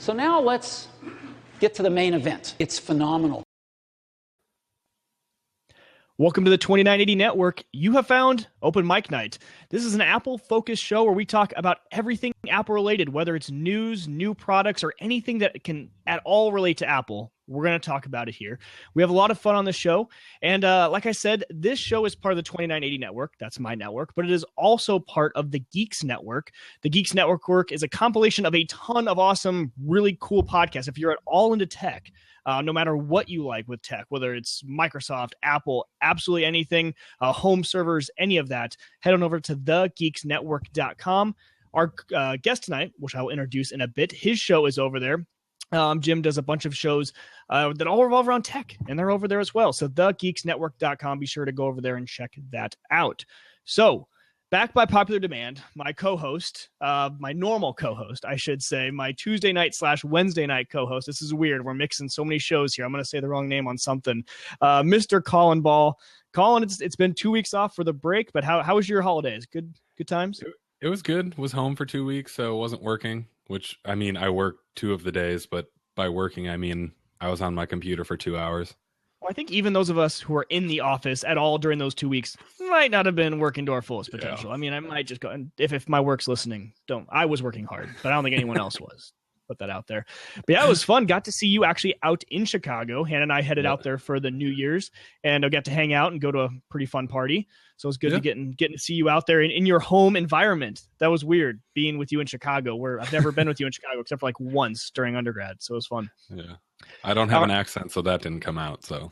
So now let's get to the main event. It's phenomenal. Welcome to the 2980 Network. You have found Open Mic Night. This is an Apple-focused show where we talk about everything Apple-related, whether it's news, new products, or anything that can at all relate to Apple. We're going to talk about it here. We have a lot of fun on the show. And like I said, this show is part of the 2980 Network. That's my network. But it is also part of the Geeks Network. The Geeks Network is a compilation of a ton of awesome, really cool podcasts. If you're at all into tech, no matter what you like with tech, whether it's Microsoft, Apple, absolutely anything, home servers, any of that, head on over to thegeeksnetwork.com. Our guest tonight, which I will introduce in a bit, his show is over there. Jim does a bunch of shows that all revolve around tech, and they're over there as well. So thegeeksnetwork.com, be sure to go over there and check that out. So back by popular demand, my co-host, my normal co-host, I should say, my Tuesday night / Wednesday night co-host. This is weird. We're mixing so many shows here. I'm going to say the wrong name on something. Mr. Colin Ball. Colin, it's been 2 weeks off for the break, but how was your holidays? Good times? It was good. Was home for 2 weeks, so wasn't working, which, I mean, I worked 2 of the days, but by working, I mean, I was on my computer for 2 hours. Well, I think even those of us who are in the office at all during those 2 weeks might not have been working to our fullest potential. Yeah. I mean, I might just go, and if my work's listening, I was working hard, but I don't think anyone else was. Put that out there. But yeah, it was fun. Got to see you actually out in Chicago. Hannah and I headed out there for the New Year's, and I got to hang out and go to a pretty fun party. So it was good to getting to see you out there in your home environment. That was weird being with you in Chicago, where I've never been with you in Chicago except for like once during undergrad. So it was fun. Yeah. I don't have an accent, so that didn't come out. So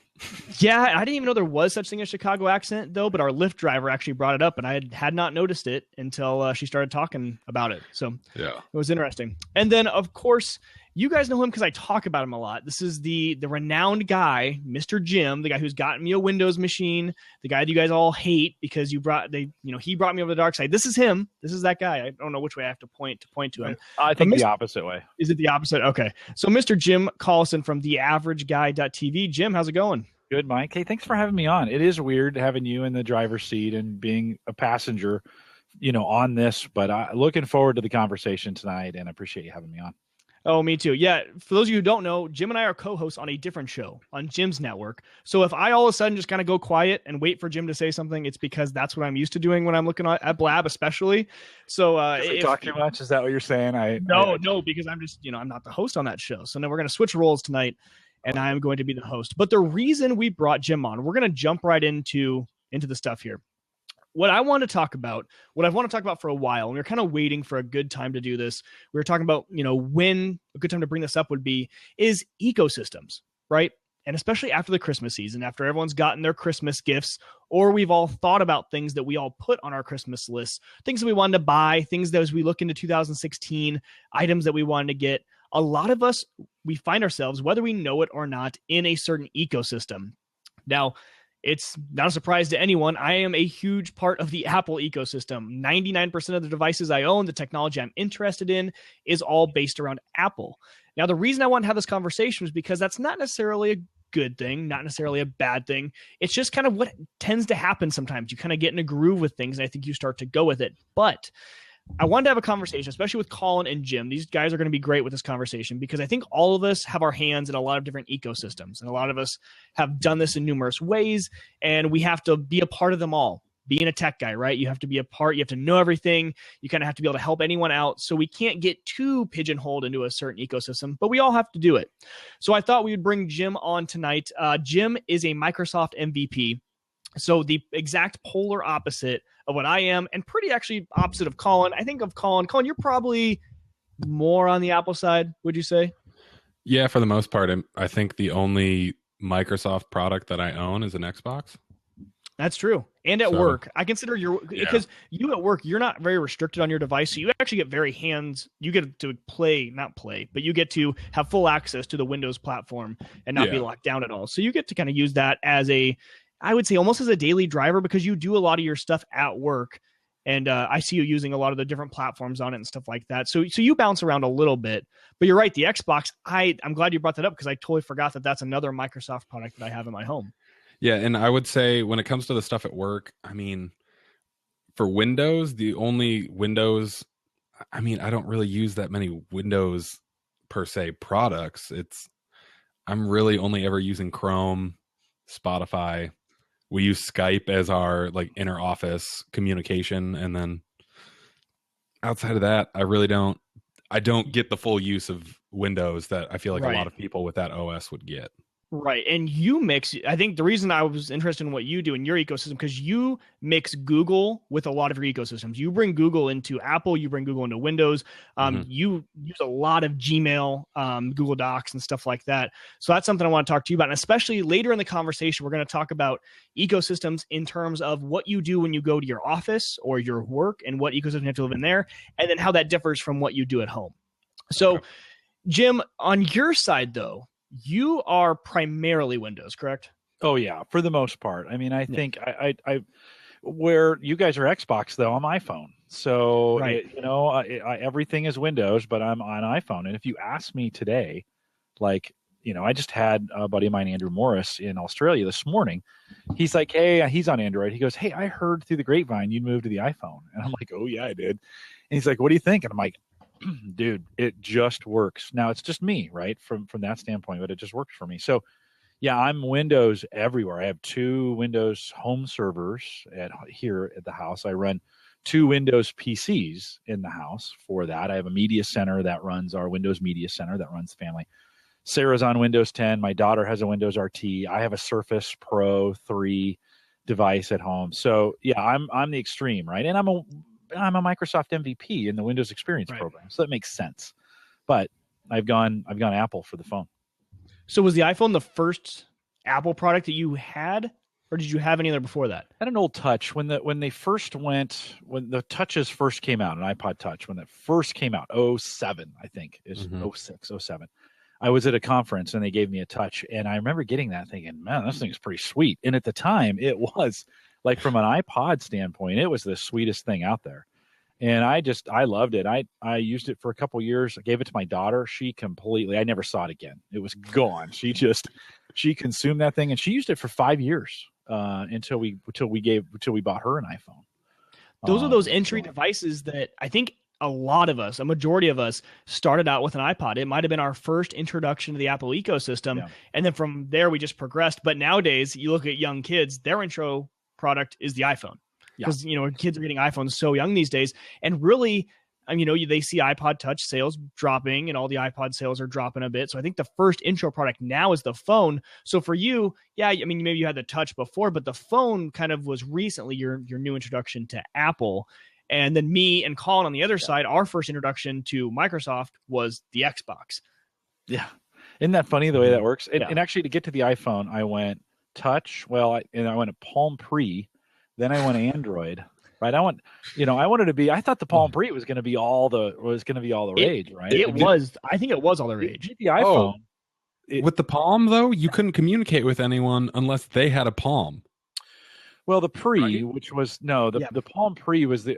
yeah, I didn't even know there was such thing as Chicago accent though, but our Lyft driver actually brought it up, and I had not noticed it until she started talking about it. So yeah, it was interesting. And then of course, you guys know him because I talk about him a lot. This is the renowned guy, Mr. Jim, the guy who's gotten me a Windows machine, the guy that you guys all hate because he brought me over the dark side. This is him. This is that guy. I don't know which way I have to point to him. I think the opposite way. Is it the opposite? Okay. So Mr. Jim Collison from theaverageguy.tv. Jim, how's it going? Good, Mike. Hey, thanks for having me on. It is weird having you in the driver's seat and being a passenger, on this, but looking forward to the conversation tonight and appreciate you having me on. Oh, me too. Yeah. For those of you who don't know, Jim and I are co-hosts on a different show on Jim's network. So if I all of a sudden just kind of go quiet and wait for Jim to say something, it's because that's what I'm used to doing when I'm looking at Blab, especially. So if we talk too much, is that what you're saying? No, because I'm just, I'm not the host on that show. So now we're going to switch roles tonight, and I am going to be the host. But the reason we brought Jim on, we're going to jump right into the stuff here. What I've wanted to talk about for a while, and we were kind of waiting for a good time to do this. We were talking about, when a good time to bring this up would be, is ecosystems, right? And especially after the Christmas season, after everyone's gotten their Christmas gifts, or we've all thought about things that we all put on our Christmas list, things that we wanted to buy, things that as we look into 2016, items that we wanted to get. A lot of us, we find ourselves, whether we know it or not, in a certain ecosystem. Now, it's not a surprise to anyone. I am a huge part of the Apple ecosystem. 99% of the devices I own, the technology I'm interested in, is all based around Apple. Now, the reason I want to have this conversation is because that's not necessarily a good thing, not necessarily a bad thing. It's just kind of what tends to happen sometimes. You kind of get in a groove with things, and I think you start to go with it. But I wanted to have a conversation, especially with Colin and Jim. These guys are going to be great with this conversation because I think all of us have our hands in a lot of different ecosystems, and a lot of us have done this in numerous ways, and we have to be a part of them all. Being a tech guy, right? You have to be a part. You have to know everything. You kind of have to be able to help anyone out. So we can't get too pigeonholed into a certain ecosystem, but we all have to do it. So I thought we would bring Jim on tonight. Jim is a Microsoft MVP. So the exact polar opposite of what I am, and pretty actually opposite of Colin. I think of Colin. Colin, you're probably more on the Apple side, would you say? Yeah, for the most part. I think the only Microsoft product that I own is an Xbox. That's true. And at work, I consider because you at work, you're not very restricted on your device. So you actually get you get to not play, but you get to have full access to the Windows platform and not be locked down at all. So you get to kind of use that as I would say almost as a daily driver because you do a lot of your stuff at work. And I see you using a lot of the different platforms on it and stuff like that. So you bounce around a little bit. But you're right, the Xbox, I'm glad you brought that up because I totally forgot that that's another Microsoft product that I have in my home. Yeah, and I would say when it comes to the stuff at work, I mean, for Windows, the only Windows, I mean, I don't really use that many Windows per se products. I'm really only ever using Chrome, Spotify. We use Skype as our like inner office communication, and then outside of that, I don't get the full use of Windows that I feel like a lot of people with that OS would get. Right. And you mix, I think the reason I was interested in what you do in your ecosystem, because you mix Google with a lot of your ecosystems. You bring Google into Apple, you bring Google into Windows. You use a lot of Gmail, Google Docs and stuff like that. So that's something I want to talk to you about. And especially later in the conversation, we're going to talk about ecosystems in terms of what you do when you go to your office or your work and what ecosystem you have to live in there, and then how that differs from what you do at home. So, Jim, on your side, though, you are primarily Windows, correct? Oh yeah, for the most part. I mean, I think I where you guys are Xbox though, I'm iPhone. So everything is Windows, but I'm on iPhone. And if you ask me today, like, I just had a buddy of mine, Andrew Morris, in Australia this morning. He's like, hey, he's on Android. He goes, hey, I heard through the grapevine you'd moved to the iPhone. And I'm like, oh yeah, I did. And he's like, what do you think? And I'm like, dude, it just works. Now it's just me, right? From that standpoint, but it just works for me. So yeah, I'm Windows everywhere. I have 2 Windows home servers here at the house. I run 2 Windows PCs in the house for that. I have a media center that runs our Windows Media Center that runs the family. Sarah's on Windows 10. My daughter has a Windows RT. I have a Surface Pro 3 device at home. So yeah, I'm the extreme, right? And I'm a Microsoft MVP in the Windows Experience program, so that makes sense. But I've gone Apple for the phone. So was the iPhone the first Apple product that you had, or did you have any other before that? I had an old Touch when the Touches first came out, an iPod Touch when that first came out, 07, I think is 06, 07. I was at a conference and they gave me a Touch, and I remember getting that thinking, man, this thing is pretty sweet. And at the time, it was. Like from an iPod standpoint, it was the sweetest thing out there. And I loved it. I used it for a couple years. I gave it to my daughter. I never saw it again. It was gone. She consumed that thing, and she used it for 5 years until we bought her an iPhone. Those are those entry devices that I think a majority of us started out with an iPod. It might've been our first introduction to the Apple ecosystem. Yeah. And then from there we just progressed. But nowadays you look at young kids, their intro product is the iPhone, because kids are getting iPhones so young these days. And really, they see iPod Touch sales dropping, and all the iPod sales are dropping a bit. So I think the first intro product now is the phone. So for you, maybe you had the Touch before, but the phone kind of was recently your new introduction to Apple. And then me and Colin on the other side, our first introduction to Microsoft was the Xbox. Yeah, isn't that funny the way that works? And actually, to get to the iPhone, I went Touch. I went to Palm Pre, then I went Android. Right, I thought the Palm Pre was going to be all the rage, right? I think it was all the rage. The iPhone with the Palm though, you couldn't communicate with anyone unless they had a Palm. Well, the Pre, which was the Palm Pre was the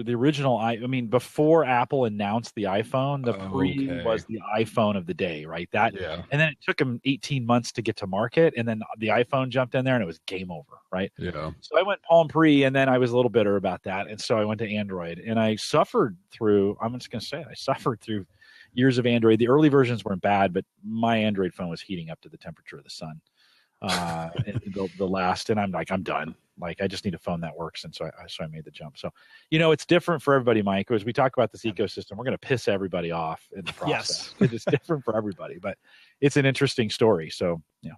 original. Before Apple announced the iPhone, the Pre was the iPhone of the day, right? And then it took them 18 months to get to market, and then the iPhone jumped in there, and it was game over, right? Yeah. So I went Palm Pre, and then I was a little bitter about that, and so I went to Android, and I suffered through. I'm just going to say it. I suffered through years of Android. The early versions weren't bad, but my Android phone was heating up to the temperature of the sun. The last, and I'm like, I'm done. Like, I just need a phone that works. And so I made the jump. So, it's different for everybody, Mike. As we talk about this ecosystem, we're going to piss everybody off in the process. Yes. It's different for everybody, but it's an interesting story. So, yeah.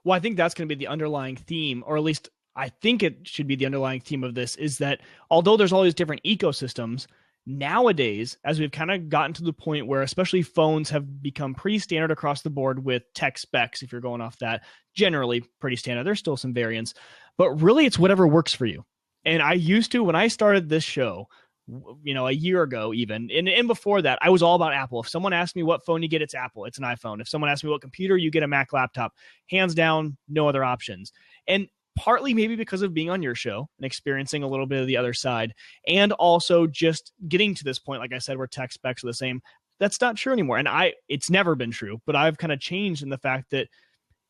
Well, I think that's going to be the underlying theme, or at least I think it should be the underlying theme of this, is that although there's all these different ecosystems, nowadays, as we've kind of gotten to the point where especially phones have become pretty standard across the board with tech specs, if you're going off that, generally pretty standard. There's still some variants, but really it's whatever works for you. And I used to, when I started this show, a year ago even, and before that, I was all about Apple. If someone asked me what phone you get, it's Apple. It's an iPhone. If someone asked me what computer, you get a Mac laptop. Hands down, no other options. And partly maybe because of being on your show and experiencing a little bit of the other side, and also just getting to this point, like I said, where tech specs are the same. That's not true anymore. And it's never been true, but I've kind of changed in the fact that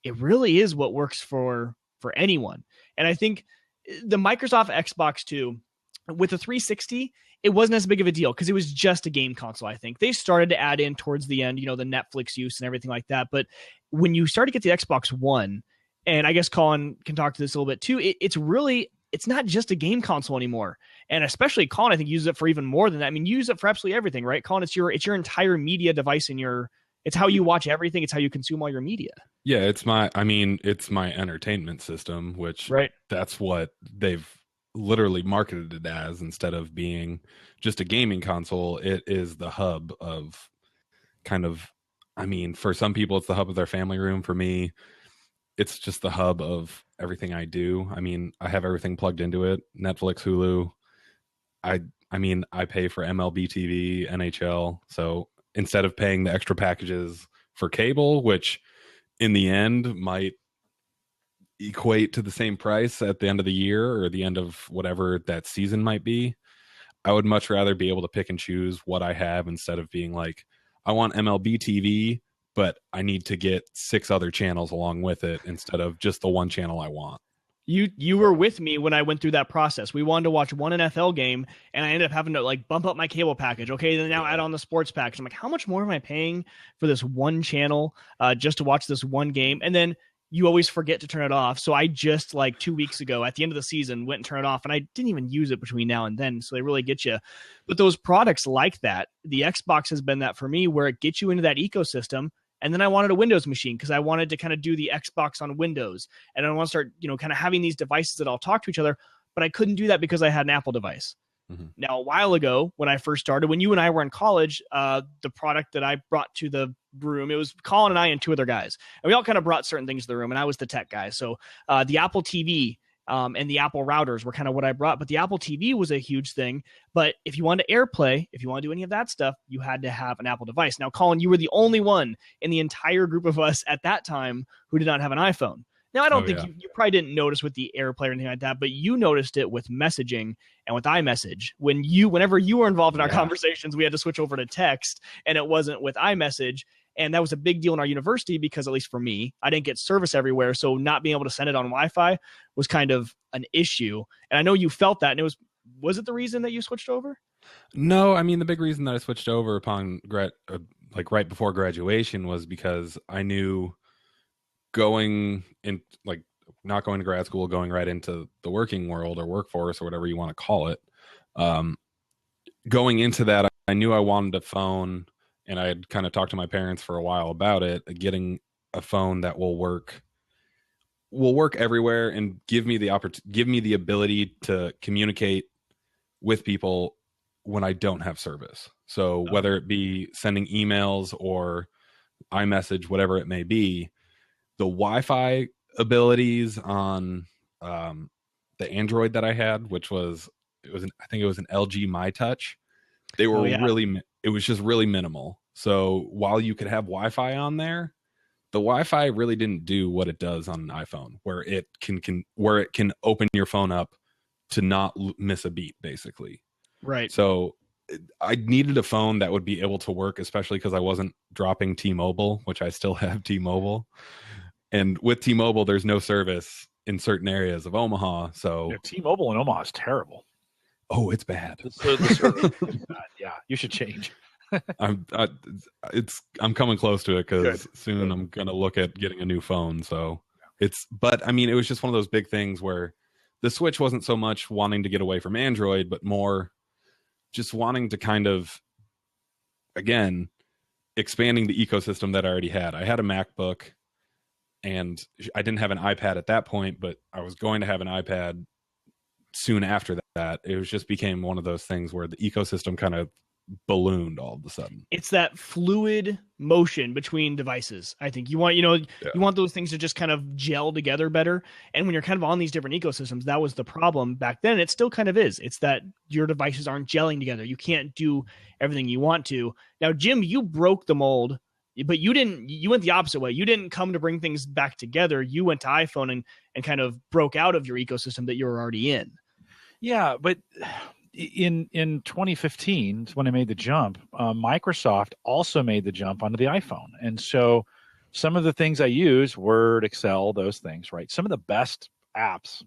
it really is what works for anyone. And I think the Microsoft Xbox 2 with the 360, it wasn't as big of a deal because it was just a game console. I think they started to add in towards the end, the Netflix use and everything like that. But when you start to get the Xbox One, and I guess Colin can talk to this a little bit too, it's not just a game console anymore. And especially Colin, I think, uses it for even more than that. I mean, you use it for absolutely everything, right? Colin, it's your entire media device it's how you watch everything. It's how you consume all your media. Yeah, it's my entertainment system, which that's what they've literally marketed it as. Instead of being just a gaming console, it is the hub of for some people, it's the hub of their family room. For me, it's just the hub of everything I do. I mean, I have everything plugged into it. Netflix, Hulu. I pay for MLB TV, NHL. So instead of paying the extra packages for cable, which in the end might equate to the same price at the end of the year or the end of whatever that season might be, I would much rather be able to pick and choose what I have instead of being like, I want MLB TV, but I need to get 6 other channels along with it instead of just the one channel I want. You were with me when I went through that process. We wanted to watch one NFL game, and I ended up having to bump up my cable package. Okay, then now add on the sports package. I'm like, how much more am I paying for this one channel just to watch this one game? And then you always forget to turn it off. So I just 2 weeks ago at the end of the season went and turned it off, and I didn't even use it between now and then. So they really get you. But those products like that, the Xbox has been that for me, where it gets you into that ecosystem. And then I wanted a Windows machine because I wanted to kind of do the Xbox on Windows. And I want to start, kind of having these devices that all talk to each other. But I couldn't do that because I had an Apple device. Mm-hmm. Now, a while ago, when I first started, when you and I were in college, the product that I brought to the room, it was Colin and I and 2 other guys. And we all kind of brought certain things to the room. And I was the tech guy. So the Apple TV and the Apple routers were kind of what I brought. But the Apple TV was a huge thing. But if you wanted to AirPlay, if you want to do any of that stuff, you had to have an Apple device. Now, Colin, you were the only one in the entire group of us at that time who did not have an iPhone. Now, I don't think you probably didn't notice with the AirPlay or anything like that, but you noticed it with messaging and with iMessage. Whenever you were involved in our conversations, we had to switch over to text, and it wasn't with iMessage. And that was a big deal in our university because, at least for me, I didn't get service everywhere. So not being able to send it on Wi-Fi was kind of an issue. And I know you felt that. And was it the reason that you switched over? No, the big reason that I switched over upon right before graduation was because I knew going in, not going to grad school, going right into the working world or workforce or whatever you want to call it. Going into that, I knew I wanted a phone. And I had kind of talked to my parents for a while about it, getting a phone that will work everywhere and give me the ability to communicate with people when I don't have service. So whether it be sending emails or iMessage, whatever it may be, the Wi-Fi abilities on the Android that I had, I think it was an LG MyTouch. They were it was just really minimal. So while you could have Wi-Fi on there, the Wi-Fi really didn't do what it does on an iPhone, where it can open your phone up to not miss a beat, basically. Right. So I needed a phone that would be able to work, especially because I wasn't dropping T-Mobile, which I still have T-Mobile. And with T-Mobile, there's no service in certain areas of Omaha. So T-Mobile in Omaha is terrible. Oh, it's bad. The service is bad. Yeah, you should change. I'm coming close to it because soon I'm gonna look at getting a new phone. So it was just one of those big things where the Switch wasn't so much wanting to get away from Android, but more just wanting to kind of, again, expanding the ecosystem that I already had. I had a MacBook, and I didn't have an iPad at that point, but I was going to have an iPad soon after that. It just became one of those things where the ecosystem kind of ballooned all of a sudden. It's that fluid motion between devices. I think you want, you want those things to just kind of gel together better. And when you're kind of on these different ecosystems, that was the problem back then. It still kind of is. It's that your devices aren't gelling together. You can't do everything you want to. Now, Jim, you broke the mold, but you went the opposite way. You didn't come to bring things back together. You went to iPhone and kind of broke out of your ecosystem that you were already in. Yeah, but in 2015, when I made the jump, Microsoft also made the jump onto the iPhone. And so some of the things I use, Word, Excel, those things, right? Some of the best apps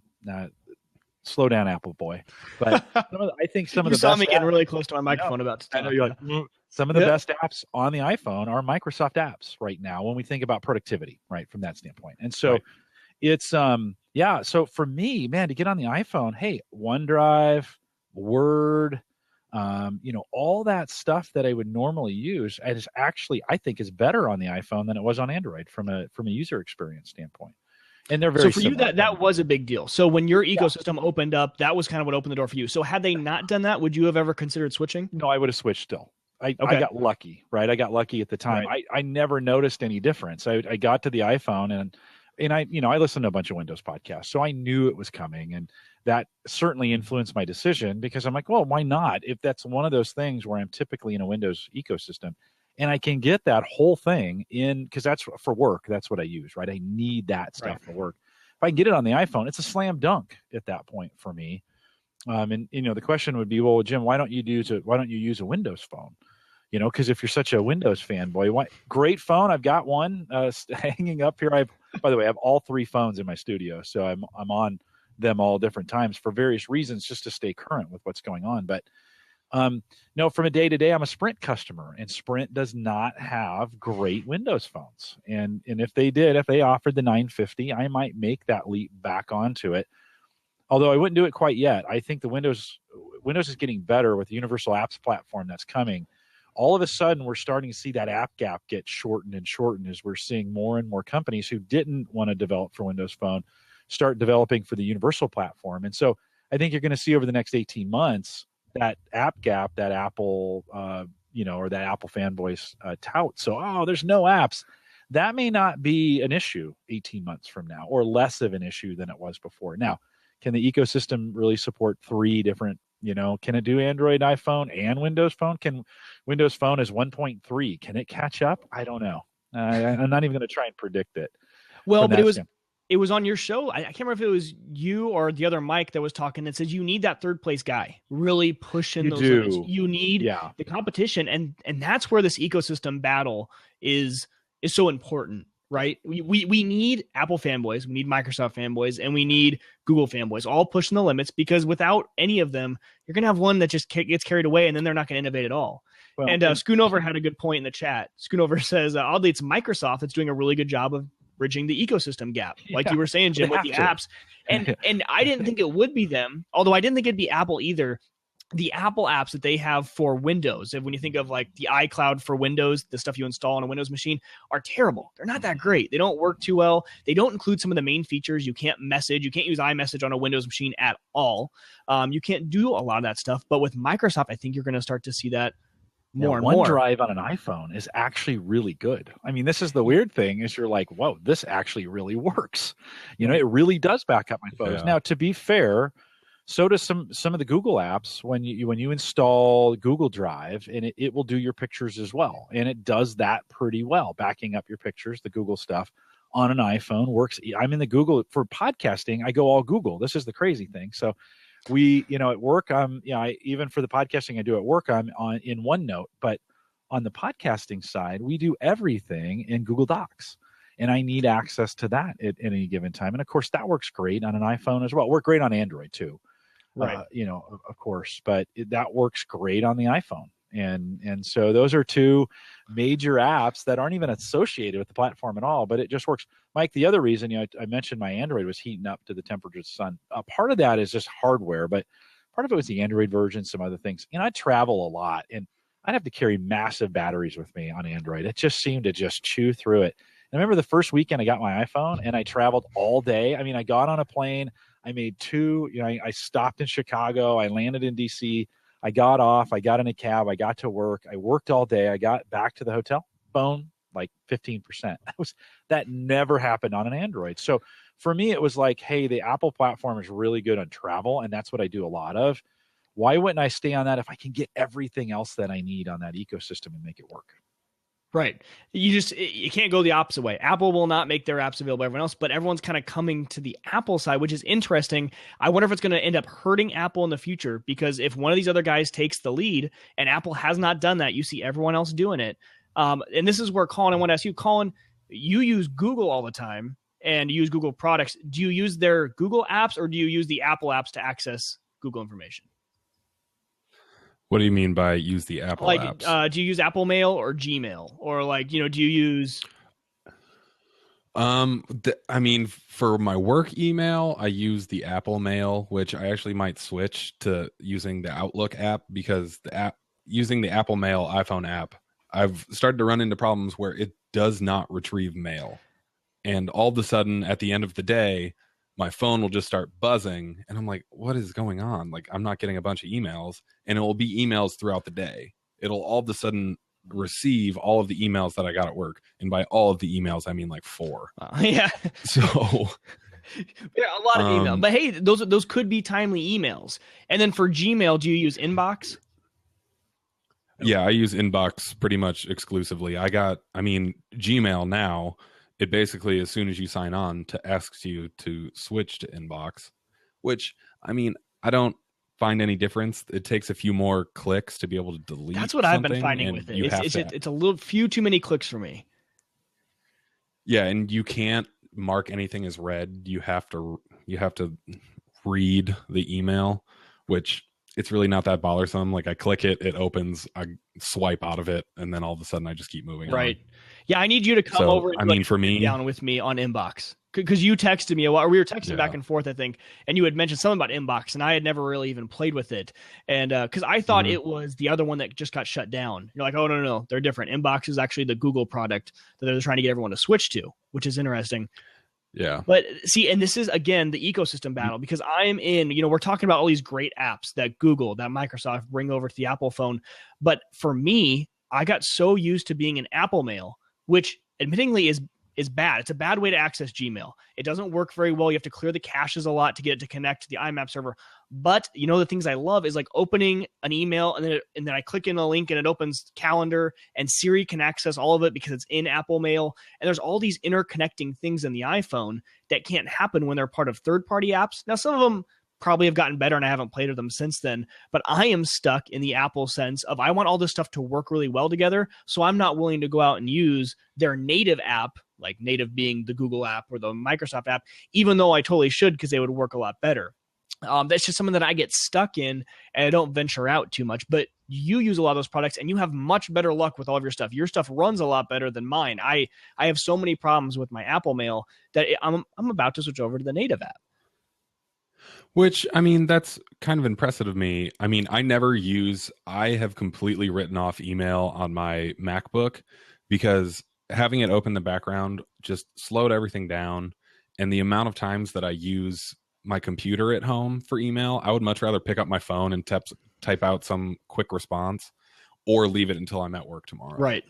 slow down, Apple boy. But I think some of You the saw best me getting apps, really close to my microphone about to I talk. know you're like, some of the best apps on the iPhone are Microsoft apps right now when we think about productivity, right, from that standpoint. And so it's so for me, man, to get on the iPhone, hey, OneDrive, Word, all that stuff that I would normally use, and is actually, I think, is better on the iPhone than it was on Android from a user experience standpoint. And they're very so for similar. you, that was a big deal. So when your ecosystem opened up, that was kind of what opened the door for you. So had they not done that, would you have ever considered switching? No, I would have switched still. I got lucky, right? I got lucky at the time. Right. I never noticed any difference. I got to the iPhone and I listened to a bunch of Windows podcasts, so I knew it was coming, and that certainly influenced my decision because I'm like, well, why not? If that's one of those things where I'm typically in a Windows ecosystem, and I can get that whole thing in, because that's for work. That's what I use, right? I need that stuff for work. If I can get it on the iPhone, it's a slam dunk at that point for me. And the question would be, well, Jim, why don't you use a Windows phone? Because if you're such a Windows fanboy, great phone. I've got one hanging up here. By the way, I have all three phones in my studio, so I'm on them all different times for various reasons, just to stay current with what's going on. But no, from a day to day, I'm a Sprint customer, and Sprint does not have great Windows phones. And if they offered the 950, I might make that leap back onto it. Although I wouldn't do it quite yet. I think the Windows is getting better with the Universal Apps platform that's coming. All of a sudden, we're starting to see that app gap get shortened and shortened as we're seeing more and more companies who didn't want to develop for Windows Phone start developing for the Universal platform. And so I think you're going to see over the next 18 months that app gap that Apple, or that Apple fanboys tout. So, there's no apps. That may not be an issue 18 months from now, or less of an issue than it was before. Now, can the ecosystem really support three different, can it do Android, iPhone, and Windows Phone? Can Windows Phone is 1.3? Can it catch up? I don't know. I'm not even going to try and predict it. Well, but it was on your show. I can't remember if it was you or the other Mike that was talking that says you need that third place guy really pushing those limits. You need the competition, and that's where this ecosystem battle is so important. Right. We need Apple fanboys, we need Microsoft fanboys, and we need Google fanboys all pushing the limits, because without any of them, you're going to have one that just gets carried away, and then they're not going to innovate at all. Well, and Schoonover had a good point in the chat. Schoonover says, oddly, it's Microsoft that's doing a really good job of bridging the ecosystem gap. Like you were saying, Jim, with the apps. And I didn't think it would be them, although I didn't think it'd be Apple either. The Apple apps that they have for Windows, when you think of like the iCloud for Windows, the stuff you install on a Windows machine, are terrible. They're not that great. They don't work too well. They don't include some of the main features. You can't message. You can't use iMessage on a Windows machine at all. You can't do a lot of that stuff. But with Microsoft, I think you're going to start to see that more and more. OneDrive on an iPhone is actually really good. I mean, this is the weird thing is you're like, whoa, this actually really works. It really does back up my photos. Yeah. Now, to be fair, so does some of the Google apps when you install Google Drive, and it will do your pictures as well. And it does that pretty well, backing up your pictures, the Google stuff on an iPhone works. I'm in the Google for podcasting. I go all Google. This is the crazy thing. So we, at work, even for the podcasting I do at work, I'm in OneNote, but on the podcasting side, we do everything in Google Docs. And I need access to that at any given time. And of course, that works great on an iPhone as well. Works great on Android too. Right. Of course, but that works great on the iPhone. And so those are two major apps that aren't even associated with the platform at all, but it just works. Mike, the other reason, I mentioned my Android was heating up to the temperature of the sun. Part of that is just hardware, but part of it was the Android version, some other things. And I travel a lot, and I'd have to carry massive batteries with me on Android. It just seemed to just chew through it. And I remember the first weekend I got my iPhone, and I traveled all day. I mean, I got on a plane. I made two, I stopped in Chicago. I landed in DC. I got off. I got in a cab. I got to work. I worked all day. I got back to the hotel. Phone, like 15%. That never happened on an Android. So for me, it was like, hey, the Apple platform is really good on travel, and that's what I do a lot of. Why wouldn't I stay on that if I can get everything else that I need on that ecosystem and make it work? Right. You can't go the opposite way. Apple will not make their apps available to everyone else, but everyone's kind of coming to the Apple side, which is interesting. I wonder if it's going to end up hurting Apple in the future, because if one of these other guys takes the lead and Apple has not done that, you see everyone else doing it. And this is where, Colin, I want to ask you, Colin, you use Google all the time. and use Google products, do you use their Google apps or do you use the Apple apps to access Google information? What do you mean by use the Apple apps? Do you use Apple Mail or Gmail, or like, do you use? I mean, for my work email, I use the Apple Mail, which I actually might switch to using the Outlook app, because using the Apple Mail iPhone app, I've started to run into problems where it does not retrieve mail. And all of a sudden at the end of the day, my phone will just start buzzing and I'm like, what is going on? Like, I'm not getting a bunch of emails, and it will be emails throughout the day. It'll all of a sudden receive all of the emails that I got at work. And by all of the emails, I mean like 4. Yeah. So yeah, a lot of email. But hey, those could be timely emails. And then for Gmail, do you use Inbox? Yeah, I use Inbox pretty much exclusively. Gmail now, it basically, as soon as you sign on, asks you to switch to Inbox, which, I mean, I don't find any difference. It takes a few more clicks to be able to delete. That's what I've been finding with it. It's a few too many clicks for me. Yeah, and you can't mark anything as read. You have to read the email, which it's really not that bothersome. Like, I click it, it opens, I swipe out of it, and then all of a sudden I just keep moving right on. Yeah, I need you to come over and for me, down with me on Inbox, because you texted me we were texting back and forth, I think, and you had mentioned something about Inbox, and I had never really even played with it, and because I thought it was the other one that just got shut down. You're like, oh no, they're different. Inbox is actually the Google product that they're trying to get everyone to switch to, which is interesting. Yeah. But see, and this is, again, the ecosystem battle, because I am in, we're talking about all these great apps that Google, that Microsoft bring over to the Apple phone. But for me, I got so used to being an Apple Mail, which admittingly is bad. It's a bad way to access Gmail. It doesn't work very well. You have to clear the caches a lot to get it to connect to the IMAP server. But the things I love is like opening an email and then I click in a link and it opens Calendar, and Siri can access all of it because it's in Apple Mail. And there's all these interconnecting things in the iPhone that can't happen when they're part of third-party apps. Now, some of them probably have gotten better and I haven't played with them since then, but I am stuck in the Apple sense of I want all this stuff to work really well together. So I'm not willing to go out and use their native app, like native being the Google app or the Microsoft app, even though I totally should, because they would work a lot better. That's just something that I get stuck in and I don't venture out too much. But you use a lot of those products and you have much better luck with all of your stuff. Your stuff runs a lot better than mine. I have so many problems with my Apple Mail that I'm about to switch over to the native app. Which, I mean, that's kind of impressive of me. I mean, I have completely written off email on my MacBook because having it open in the background just slowed everything down. And the amount of times that I use my computer at home for email, I would much rather pick up my phone and type out some quick response or leave it until I'm at work tomorrow. Right.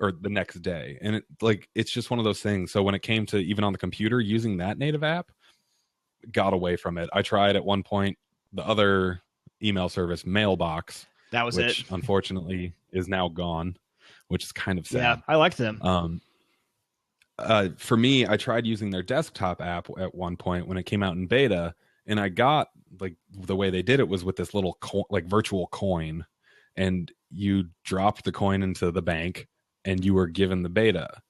Or the next day. And it's just one of those things. So when it came to even on the computer using that native app, got away from it. I tried at one point the other email service, Mailbox. That was which unfortunately is now gone, which is kind of sad. Yeah, I liked them. For me, I tried using their desktop app at one point when it came out in beta, and I got, like, the way they did it was with this little virtual coin, and you dropped the coin into the bank and you were given the beta.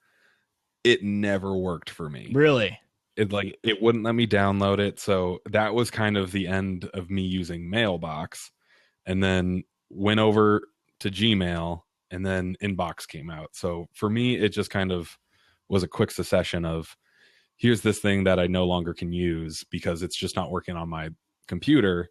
It never worked for me. Really? It wouldn't let me download it. So that was kind of the end of me using Mailbox, and then went over to Gmail, and then Inbox came out. So for me, it just kind of was a quick succession of, here's this thing that I no longer can use because it's just not working on my computer.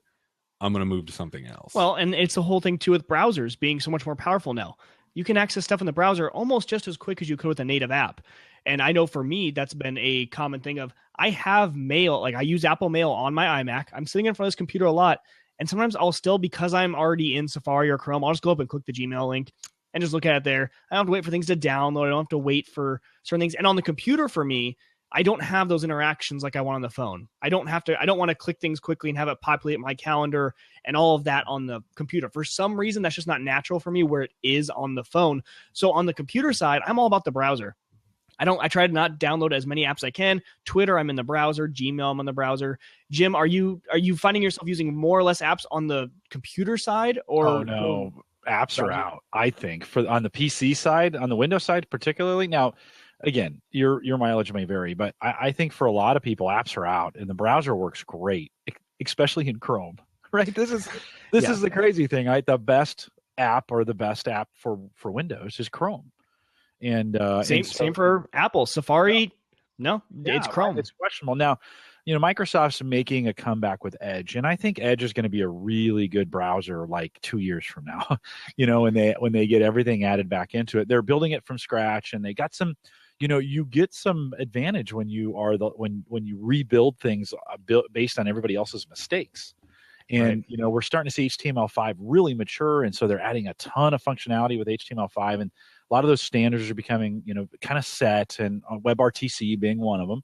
I'm going to move to something else. Well, and it's the whole thing too with browsers being so much more powerful now. You can access stuff in the browser almost just as quick as you could with a native app. And I know for me, that's been a common thing of, I have mail, like I use Apple Mail on my iMac. I'm sitting in front of this computer a lot. And sometimes I'll still, because I'm already in Safari or Chrome, I'll just go up and click the Gmail link and just look at it there. I don't have to wait for things to download. I don't have to wait for certain things. And on the computer, for me, I don't have those interactions like I want on the phone. I don't want to click things quickly and have it populate my calendar and all of that on the computer. For some reason, that's just not natural for me where it is on the phone. So on the computer side, I'm all about the browser. I try to not download as many apps as I can. Twitter, I'm in the browser. Gmail, I'm in the browser. Jim, are you finding yourself using more or less apps on the computer side? Or oh no, apps are out. I think on the PC side, on the Windows side particularly. Now, again, your mileage may vary, but I think for a lot of people, apps are out and the browser works great, especially in Chrome. Right? This is the crazy thing. Right? The best app for Windows is Chrome. And same for Apple. Safari, it's Chrome. It's questionable. Now, Microsoft's making a comeback with Edge, and I think Edge is going to be a really good browser like 2 years from now. When they get everything added back into it. They're building it from scratch, and they got some, you get some advantage when you are when you rebuild things based on everybody else's mistakes. And we're starting to see HTML5 really mature, and so they're adding a ton of functionality with HTML5, and a lot of those standards are becoming kind of set, and WebRTC being one of them,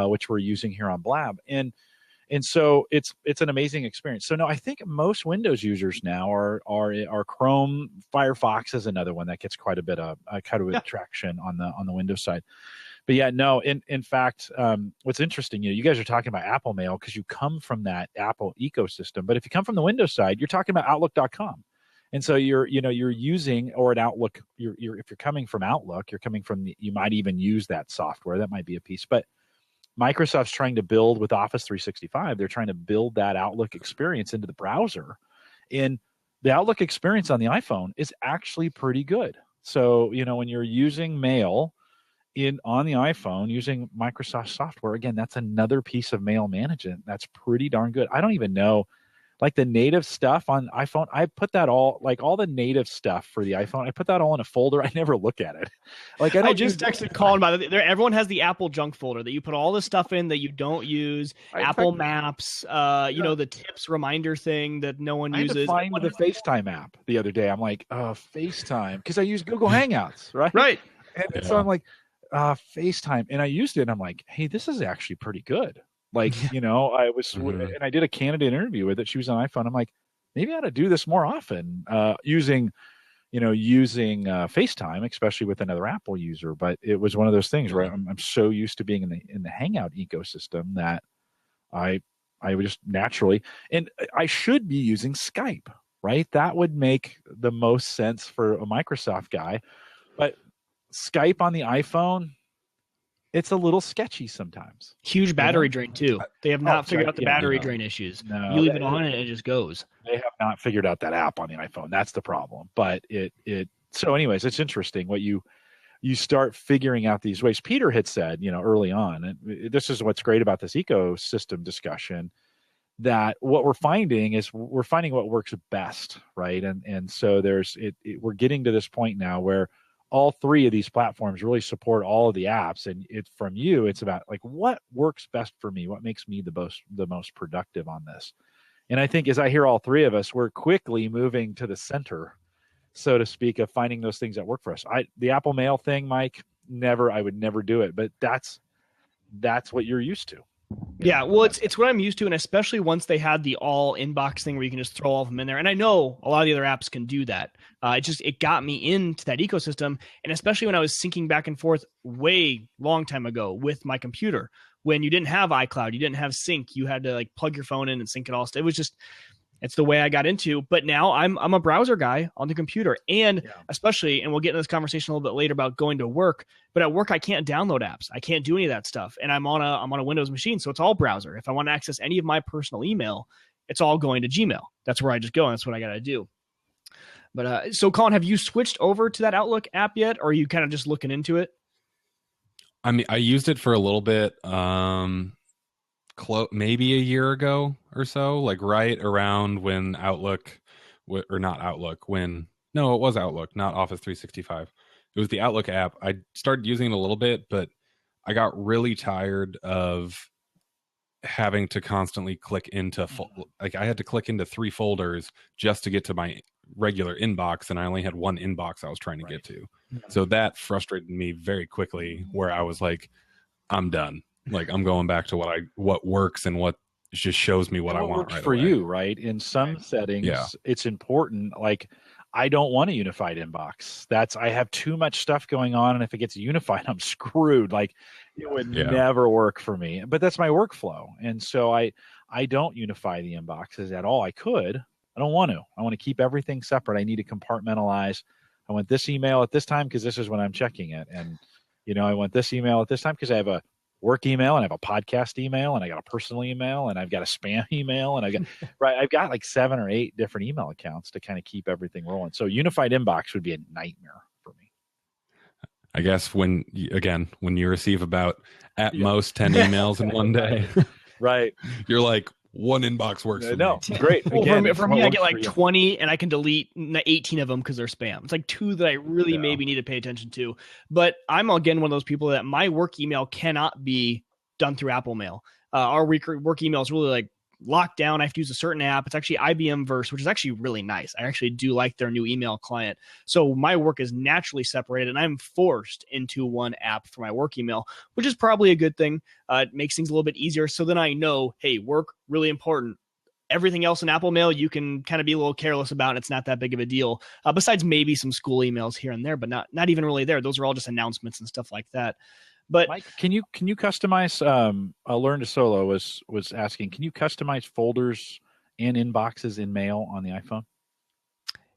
which we're using here on Blab, and so it's an amazing experience. So no, I think most Windows users now are Chrome. Firefox is another one that gets quite a bit of traction on the Windows side. But yeah, no. In fact, what's interesting, you guys are talking about Apple Mail because you come from that Apple ecosystem. But if you come from the Windows side, you're talking about Outlook.com, and so you're using, or an Outlook. If you're coming from Outlook, you might even use that software. That might be a piece. But Microsoft's trying to build with Office 365. They're trying to build that Outlook experience into the browser, and the Outlook experience on the iPhone is actually pretty good. So when you're using Mail on the iPhone using Microsoft software, again, that's another piece of mail management that's pretty darn good. I don't even know, like the native stuff on iPhone, I put that all the native stuff for the iPhone, I put that all in a folder. I never look at it. I just texted Colin about it. Everyone has the Apple junk folder that you put all the stuff in that you don't use. Apple Maps, the tips reminder thing that no one uses. I had to find the FaceTime app the other day. I'm like, FaceTime, because I use Google Hangouts, right? Right. And so I'm like, FaceTime, and I used it, and I'm like, hey, this is actually pretty good. Like, I was, and I did a candidate interview with it. She was on iPhone. I'm like, maybe I ought to do this more often, using FaceTime, especially with another Apple user. But it was one of those things where I'm so used to being in the Hangout ecosystem that I would just naturally, and I should be using Skype, right? That would make the most sense for a Microsoft guy, but Skype on the iPhone, it's a little sketchy sometimes. Huge battery drain too. They have not figured out the battery drain issues. No, you leave it on and it just goes. They have not figured out that app on the iPhone. That's the problem. But so anyways, it's interesting what you start figuring out these ways. Peter had said, early on, and this is what's great about this ecosystem discussion, that what we're finding is we're finding what works best, right? And so we're getting to this point now where all three of these platforms really support all of the apps, and it's about like what works best for me, what makes me the most productive on this. And I think as I hear all three of us, we're quickly moving to the center, so to speak, of finding those things that work for us. The Apple Mail thing, Mike, I would never do it, but that's what you're used to. Yeah, well, it's what I'm used to, and especially once they had the all inbox thing where you can just throw all of them in there. And I know a lot of the other apps can do that. It got me into that ecosystem, and especially when I was syncing back and forth way long time ago with my computer, when you didn't have iCloud, you didn't have sync, you had to like plug your phone in and sync it all. It was just, it's the way I got into. But now I'm a browser guy on the computer, and especially, and we'll get into this conversation a little bit later about going to work. But at work, I can't download apps. I can't do any of that stuff, and I'm on a Windows machine, so it's all browser. If I want to access any of my personal email, it's all going to Gmail. That's where I just go, and that's what I got to do. But so, Colin, have you switched over to that Outlook app yet, or are you kind of just looking into it? I mean, I used it for a little bit. Maybe a year ago or so, like right around when Outlook, it was Outlook, not Office 365. It was the Outlook app. I started using it a little bit, but I got really tired of having to constantly click into, I had to click into 3 folders just to get to my regular inbox, and I only had one inbox I was trying to get to. So that frustrated me very quickly, where I was like, I'm done. Like, I'm going back to what works and what just shows me what I want right for away. You, right? In some settings, it's important. Like, I don't want a unified inbox. I have too much stuff going on, and if it gets unified, I'm screwed. Like, it would never work for me. But that's my workflow, and so I don't unify the inboxes at all. I could. I don't want to. I want to keep everything separate. I need to compartmentalize. I want this email at this time because this is when I'm checking it, and I want this email at this time because I have a work email and I have a podcast email and I got a personal email and I've got a spam email and I've got like 7 or 8 different email accounts to kind of keep everything rolling. So unified inbox would be a nightmare for me. I guess when you receive about at most 10 emails in one day, right? You're like, one inbox works for no, me. Great. Again, for me, I get like 20 and I can delete 18 of them because they're spam. It's like 2 that I really maybe need to pay attention to. But I'm, again, one of those people that my work email cannot be done through Apple Mail. Our work email is really like locked down. I have to use a certain app. It's actually IBM Verse, which is actually really nice. I actually do like their new email client. So my work is naturally separated and I'm forced into one app for my work email, which is probably a good thing. It makes things a little bit easier. So then I know, hey, work, really important. Everything else in Apple Mail, you can kind of be a little careless about, and it's not that big of a deal. Besides maybe some school emails here and there, but not even really there. Those are all just announcements and stuff like that. But Mike, can you customize? Learn to Solo was asking, can you customize folders and inboxes in Mail on the iPhone?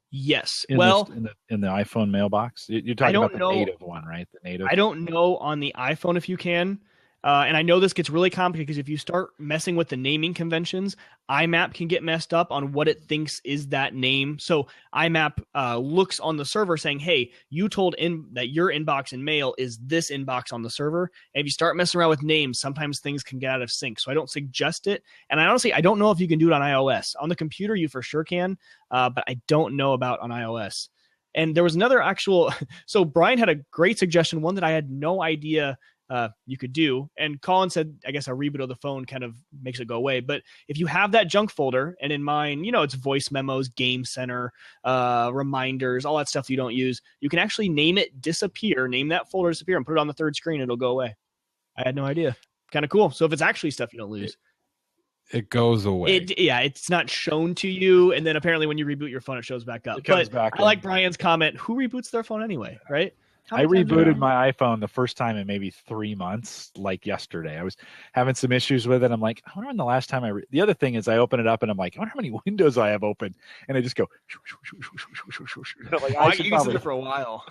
Yes. In the iPhone mailbox, you're talking about the native one, right? The native. I don't know on the iPhone if you can. And I know this gets really complicated because if you start messing with the naming conventions, IMAP can get messed up on what it thinks is that name. So IMAP looks on the server saying, hey, you told that your inbox in Mail is this inbox on the server. And if you start messing around with names, sometimes things can get out of sync. So I don't suggest it. And I don't know if you can do it on iOS. On the computer, you for sure can, but I don't know about on iOS. And there was another so Brian had a great suggestion, one that I had no idea you could do. And Colin said, I guess a reboot of the phone kind of makes it go away. But if you have that junk folder, and in mine, it's voice memos, game center, reminders, all that stuff you don't use, you can actually name that folder disappear and put it on the third screen. It'll go away. I had no idea. Kind of cool. So if it's actually stuff you don't lose. It goes away. It's not shown to you. And then apparently when you reboot your phone, it shows back up. I like Brian's comment. Who reboots their phone anyway, right? I rebooted my iPhone the first time in maybe 3 months, like yesterday. I was having some issues with it. I'm like, I wonder when the last time the other thing is I open it up and I'm like, I wonder how many windows I have open. And I just go, like, you can sit there for a while.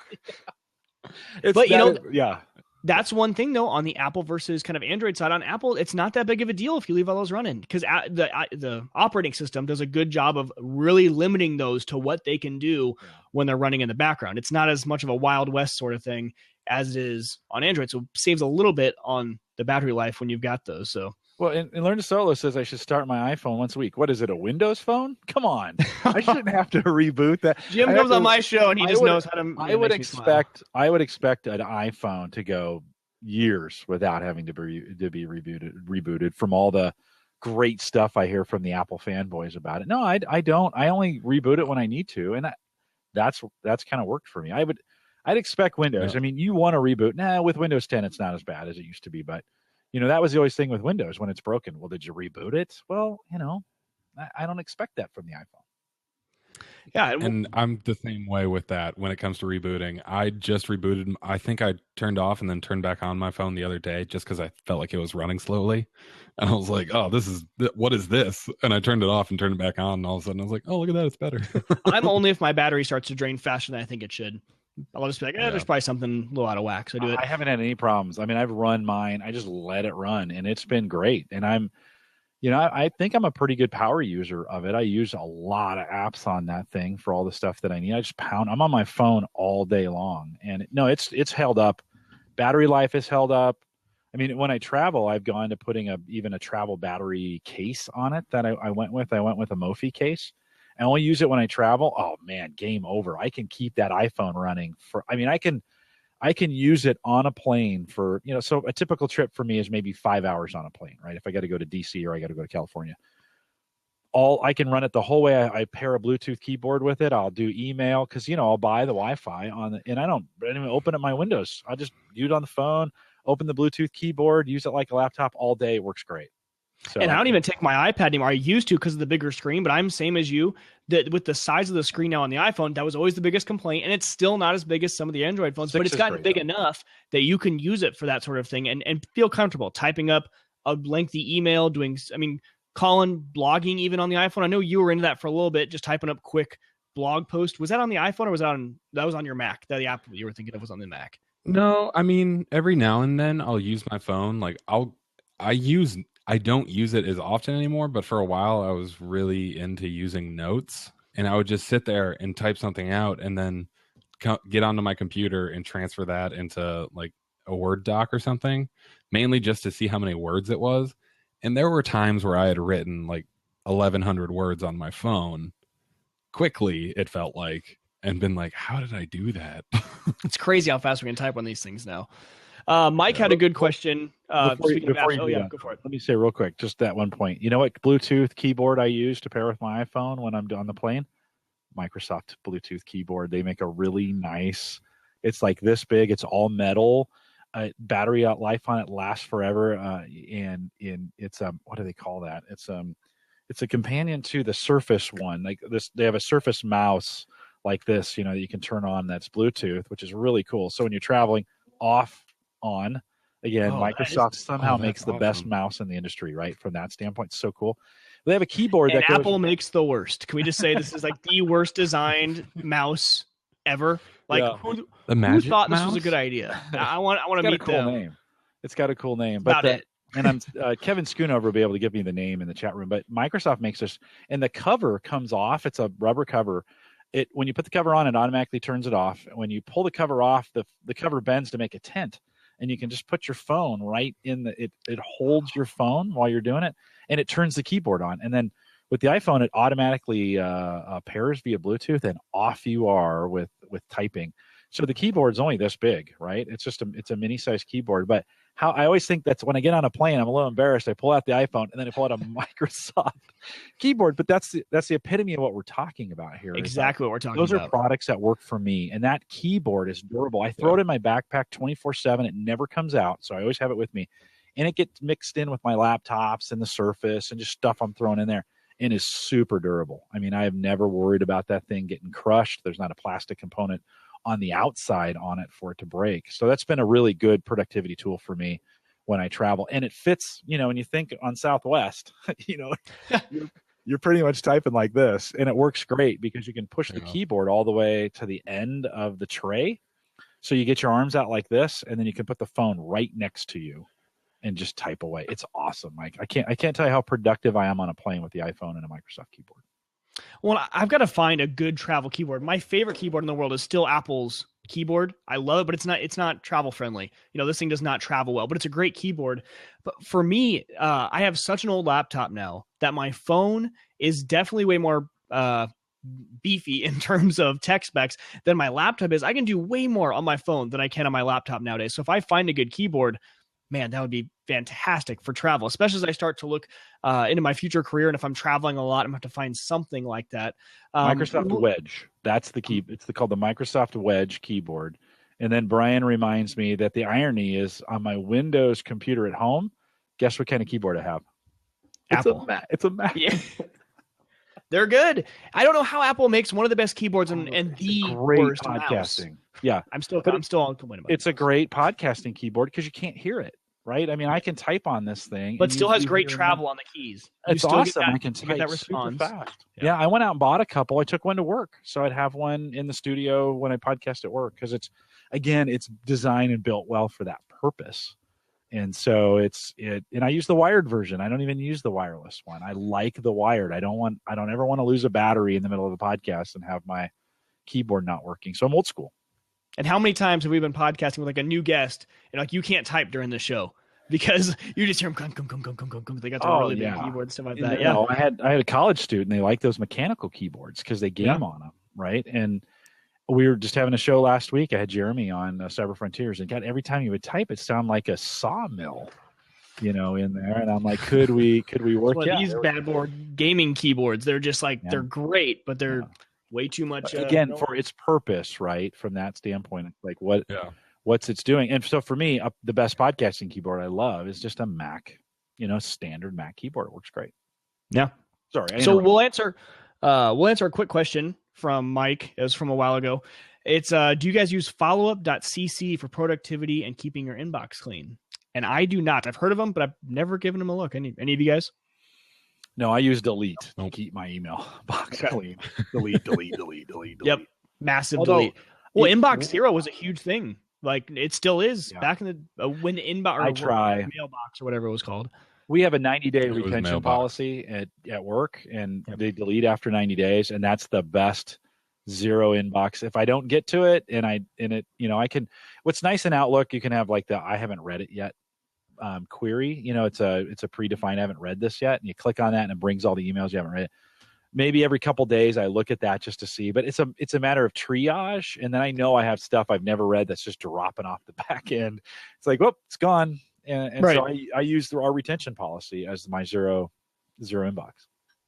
That's one thing though, on the Apple versus kind of Android side. On Apple, it's not that big of a deal if you leave all those running because the operating system does a good job of really limiting those to what they can do when they're running in the background. It's not as much of a Wild West sort of thing as it is on Android. So it saves a little bit on the battery life when you've got those. So. Well, and Learn to Solo says I should start my iPhone once a week. What is it, a Windows phone? Come on. I shouldn't have to reboot that. Jim comes on my show and he just knows how to I would expect an iPhone to go years without having to be rebooted from all the great stuff I hear from the Apple fanboys about it. No, I don't. I only reboot it when I need to, and that's kind of worked for me. I'd expect Windows. Yeah. I mean, you want to reboot. With Windows 10 it's not as bad as it used to be, but that was the always thing with Windows when it's broken. Well, did you reboot it? Well, I don't expect that from the iPhone. Yeah. And I'm the same way with that when it comes to rebooting. I just rebooted. I think I turned off and then turned back on my phone the other day just because I felt like it was running slowly. And I was like, oh, what is this? And I turned it off and turned it back on. And all of a sudden I was like, oh, look at that. It's better. I'm only if my battery starts to drain faster than I think it should. I'll just be like, there's probably something a little out of whack. So I do it. I haven't had any problems. I mean, I've run mine. I just let it run and it's been great. And I think I'm a pretty good power user of it. I use a lot of apps on that thing for all the stuff that I need. I just I'm on my phone all day long. And it's held up. Battery life is held up. I mean, when I travel, I've gone to putting even a travel battery case on it that I went with. I went with a Mophie case. I only use it when I travel. Oh man, game over. I can keep that iPhone running I can use it on a plane for, so a typical trip for me is maybe 5 hours on a plane, right? If I got to go to DC or I got to go to California, I can run it the whole way. I pair a Bluetooth keyboard with it. I'll do email because, I'll buy the Wi-Fi and I don't even open up my windows. I just use it on the phone, open the Bluetooth keyboard, use it like a laptop all day. It works great. So, and I don't even take my iPad anymore. I used to because of the bigger screen, but I'm same as you. That with the size of the screen now on the iPhone, that was always the biggest complaint, and it's still not as big as some of the Android phones, but it's gotten big enough that you can use it for that sort of thing and feel comfortable typing up a lengthy email, Colin, blogging even on the iPhone. I know you were into that for a little bit, just typing up quick blog post. Was that on the iPhone or was that was on your Mac? That the app you were thinking of was on the Mac? No, I mean, every now and then I'll use my phone. Like I don't use it as often anymore, but for a while I was really into using notes, and I would just sit there and type something out and then get onto my computer and transfer that into like a Word doc or something, mainly just to see how many words it was. And there were times where I had written like 1,100 words on my phone quickly, it felt like, and been like, how did I do that? It's crazy how fast we can type on these things now. Mike had a good question. Before you do that, go for it. let me say real quick, just that one point. You know what Bluetooth keyboard I use to pair with my iPhone when I'm on the plane? Microsoft Bluetooth keyboard. They make a really nice. It's like this big. It's all metal. Battery life on it lasts forever. And it's what do they call that? It's a companion to the Surface one. Like this, they have a Surface mouse like this, that you can turn on. That's Bluetooth, which is really cool. So when you're traveling, off, on. Again, Microsoft somehow makes the best mouse in the industry, right? From that standpoint, it's so cool. They have a keyboard and Apple makes the worst. Can we just say this is like the worst designed mouse ever? Like who thought this was a good idea? I want to meet them. Name. It's got a cool name. But it. And I'm Kevin Schoonover will be able to give me the name in the chat room. But Microsoft makes this, and the cover comes off. It's a rubber cover. When you put the cover on, it automatically turns it off. When you pull the cover off, the cover bends to make a tent. And you can just put your phone right in it holds your phone while you're doing it, and it turns the keyboard on. And then with the iPhone, it automatically pairs via Bluetooth, and off you are with typing. So the keyboard's only this big, right? It's a mini size keyboard. But how I always think that's when I get on a plane, I'm a little embarrassed. I pull out the iPhone and then I pull out a Microsoft keyboard. But that's the epitome of what we're talking about here. Exactly what we're talking about. Those are products that work for me, and that keyboard is durable. I throw it in my backpack 24/7. It never comes out, so I always have it with me, and it gets mixed in with my laptops and the Surface and just stuff I'm throwing in there, and is super durable. I mean, I have never worried about that thing getting crushed. There's not a plastic component on the outside on it for it to break. So that's been a really good productivity tool for me when I travel. And it fits, when you think on Southwest, you're pretty much typing like this, and it works great because you can push the keyboard all the way to the end of the tray. So you get your arms out like this, and then you can put the phone right next to you and just type away. It's awesome, Mike. I can't tell you how productive I am on a plane with the iPhone and a Microsoft keyboard. Well, I've got to find a good travel keyboard. My favorite keyboard in the world is still Apple's keyboard. I love it, but it's not travel friendly. This thing does not travel well, but it's a great keyboard. But for me, I have such an old laptop now that my phone is definitely way more beefy in terms of tech specs than my laptop is. I can do way more on my phone than I can on my laptop nowadays. So if I find a good keyboard, man, that would be fantastic for travel, especially as I start to look into my future career. And if I'm traveling a lot, I'm going to have to find something like that. Microsoft Wedge. That's the key. It's called the Microsoft Wedge keyboard. And then Brian reminds me that the irony is on my Windows computer at home, guess what kind of keyboard I have? Apple. It's a Mac. Yeah. They're good. I don't know how Apple makes one of the best keyboards and the great worst podcasting. mouse. Yeah. I'm still on complaining about it. It's a great podcasting keyboard because you can't hear it. Right? I mean, I can type on this thing. But still has great travel on the keys. It's awesome. I can type that super fast. Yeah, I went out and bought a couple. I took one to work. So I'd have one in the studio when I podcast at work because it's designed and built well for that purpose. And so and I use the wired version. I don't even use the wireless one. I like the wired. I don't ever want to lose a battery in the middle of a podcast and have my keyboard not working. So I'm old school. And how many times have we been podcasting with like a new guest and like you can't type during the show because you just hear them come. They got the really big keyboard and stuff like that. Yeah, I had a college student. They like those mechanical keyboards because they game on them, right? And we were just having a show last week. I had Jeremy on Cyber Frontiers, and God, every time you would type, it sounded like a sawmill, in there. And I'm like, could we work? Well, these bad board gaming keyboards, they're just like they're great, but they're way too much again for its purpose, right? From that standpoint, it's like what's it's doing. And so for me, the best podcasting keyboard I love is just a Mac, standard Mac keyboard. It works great. Yeah. Sorry. So we'll answer a quick question from Mike. It was from a while ago. It's do you guys use followup.cc for productivity and keeping your inbox clean? And I do not. I've heard of them, but I've never given them a look. Any of you guys? No, I use delete to keep my email box clean. Delete. Yep. Massive delete. Well, Inbox Zero was a huge thing Like it still is. Yeah. Back in the when inbox, I try mailbox or whatever it was called. We have a 90-day It was retention mailbox. policy at work, and they delete after 90 days, and that's the best zero inbox. If I don't get to it, I can. What's nice in Outlook, you can have like the I haven't read it yet query. It's a predefined I haven't read this yet, and you click on that, and it brings all the emails you haven't read. Maybe every couple days I look at that just to see, but it's a matter of triage, and then I know I have stuff I've never read that's just dropping off the back end. It's like, whoop, it's gone. And right. So I use our retention policy as my zero inbox.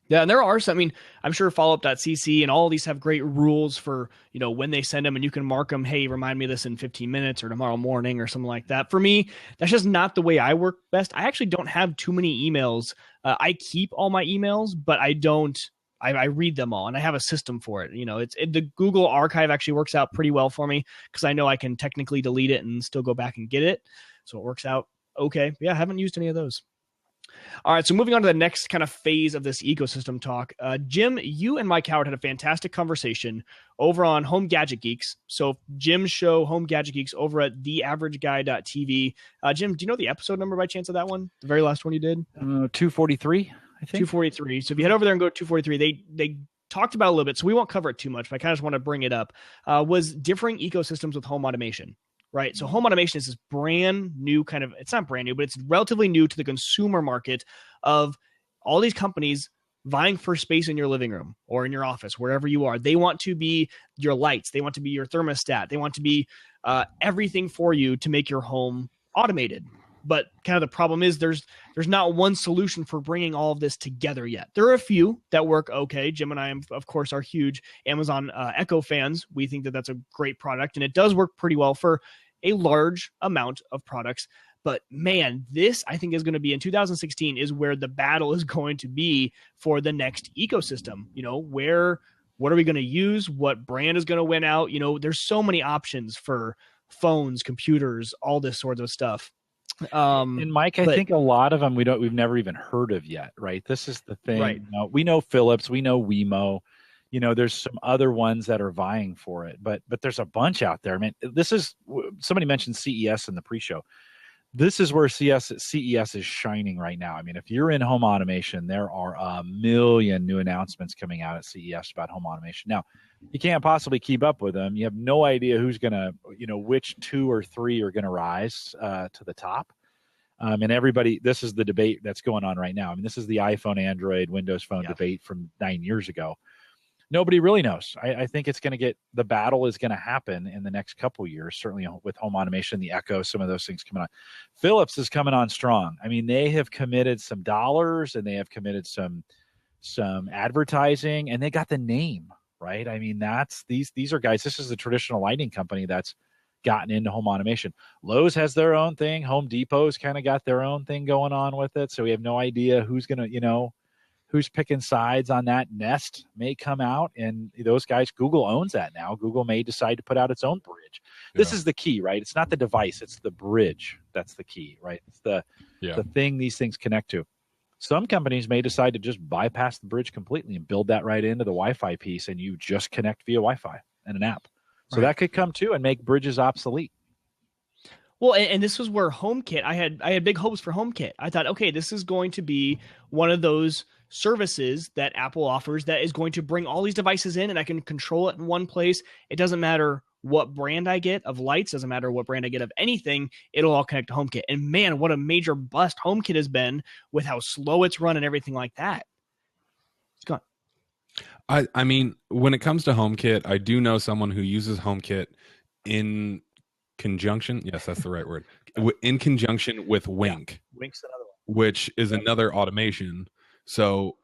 Yeah, and there are some. I mean, I'm sure followup.cc and all of these have great rules for, when they send them, and you can mark them, hey, remind me of this in 15 minutes or tomorrow morning or something like that. For me, that's just not the way I work best. I actually don't have too many emails. I keep all my emails, but I don't. I read them all, and I have a system for it. The Google Archive actually works out pretty well for me because I know I can technically delete it and still go back and get it. So it works out okay. Yeah, I haven't used any of those. All right, so moving on to the next kind of phase of this ecosystem talk. Jim, you and Mike Howard had a fantastic conversation over on Home Gadget Geeks. So Jim's show, Home Gadget Geeks, over at theaverageguy.tv. Jim, do you know the episode number by chance of that one? The very last one you did? 243, I think. 243. So if you head over there and go to 243, they talked about it a little bit, so we won't cover it too much, but I kind of just want to bring it up, was differing ecosystems with home automation. Right. So home automation is this brand new kind of, it's not brand new, but it's relatively new to the consumer market of all these companies vying for space in your living room or in your office, wherever you are. They want to be your lights. They want to be your thermostat. They want to be everything for you to make your home automated. But kind of the problem is there's not one solution for bringing all of this together yet. There are a few that work okay. Jim and I, of course, are huge Amazon Echo fans. We think that that's a great product, and it does work pretty well for a large amount of products. But man, this I think is going to be in 2016 is where the battle is going to be for the next ecosystem. What are we going to use? What brand is going to win out? There's so many options for phones, computers, all this sorts of stuff. And Mike, I think a lot of them we've never even heard of yet, right? This is the thing. Right. We know Philips, we know Wemo. There's some other ones that are vying for it, but there's a bunch out there. I mean, somebody mentioned CES in the pre-show. This is where CES is shining right now. I mean, if you're in home automation, there are a million new announcements coming out at CES about home automation. Now, you can't possibly keep up with them. You have no idea who's going to, which 2 or 3 are going to rise to the top. And everybody, this is the debate that's going on right now. I mean, this is the iPhone, Android, Windows Phone debate from 9 years ago. Nobody really knows. I think the battle is going to happen in the next couple of years, certainly with home automation, the Echo, some of those things coming on. Philips is coming on strong. I mean, they have committed some dollars and they have committed some advertising, and they got the name, right? I mean, these are guys, this is the traditional lighting company that's gotten into home automation. Lowe's has their own thing. Home Depot's kind of got their own thing going on with it. So we have no idea who's going to, who's picking sides on that. Nest may come out, and those guys, Google owns that now. Google may decide to put out its own bridge. This is the key, right? It's not the device, it's the bridge. That's the key, right? It's the thing these things connect to. Some companies may decide to just bypass the bridge completely and build that right into the Wi-Fi piece, and you just connect via Wi-Fi and an app. So that could come too and make bridges obsolete. Well, and this was where HomeKit, I had big hopes for HomeKit. I thought, okay, this is going to be one of those services that Apple offers that is going to bring all these devices in, and I can control it in one place. It doesn't matter what brand I get of lights, doesn't matter what brand I get of anything, it'll all connect to HomeKit. And man, what a major bust HomeKit has been with how slow it's run and everything like that. It's gone. I mean, when it comes to HomeKit, I do know someone who uses HomeKit in conjunction. Yes, that's the right word. In conjunction with Wink. Wink's another one. Which is another automation. So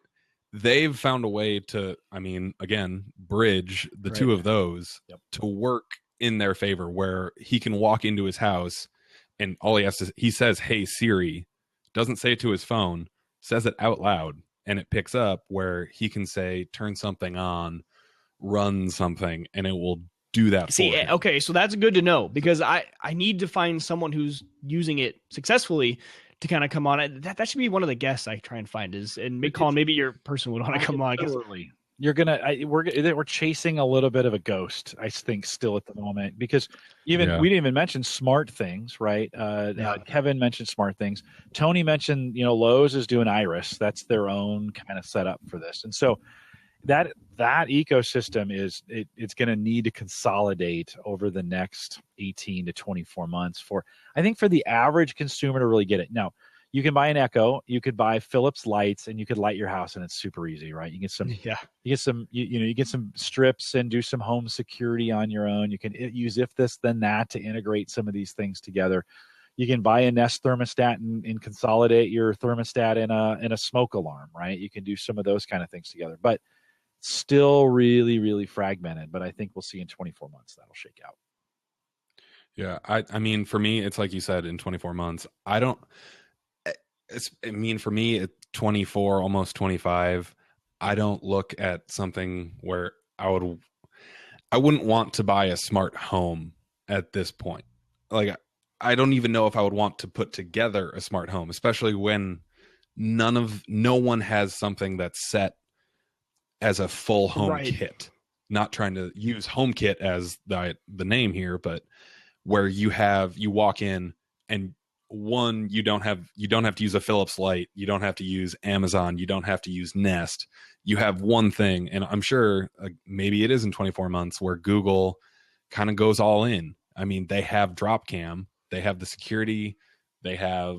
they've found a way to, again, bridge the two of those to work in their favor, where he can walk into his house and he says, "Hey Siri," doesn't say it to his phone, says it out loud, and it picks up, where he can say, "Turn something on, run something," and it will do that for him. Okay, so that's good to know, because I need to find someone who's using it successfully to kind of come on. That should be one of the guests I try and find Colin, maybe your person would want to come on. Absolutely. we're chasing a little bit of a ghost, I think, still at the moment, because we didn't even mention smart things, right? Kevin mentioned smart things. Tony mentioned, Lowe's is doing Iris. That's their own kind of setup for this, and so that ecosystem it's going to need to consolidate over the next 18 to 24 months for the average consumer to really get it. Now, you can buy an Echo, you could buy Philips lights, and you could light your house, and it's super easy, right? You get some, you get some strips and do some home security on your own. You can use if this then that to integrate some of these things together. You can buy a Nest thermostat and consolidate your thermostat in a smoke alarm, right? You can do some of those kind of things together, but still really, really fragmented. But I think we'll see in 24 months that'll shake out. Yeah, I mean, for me, it's like you said, in 24 months. For me, at 24, almost 25, I don't look at something where I wouldn't want to buy a smart home at this point. Like, I don't even know if I would want to put together a smart home, especially when no one has something that's set as a full home kit. Not trying to use HomeKit as the name here, but where you walk in and you don't have to use a Philips light, you don't have to use Amazon, you don't have to use Nest. You have one thing, and I'm sure maybe it is in 24 months where Google kind of goes all in. I mean, they have Dropcam, they have the security, they have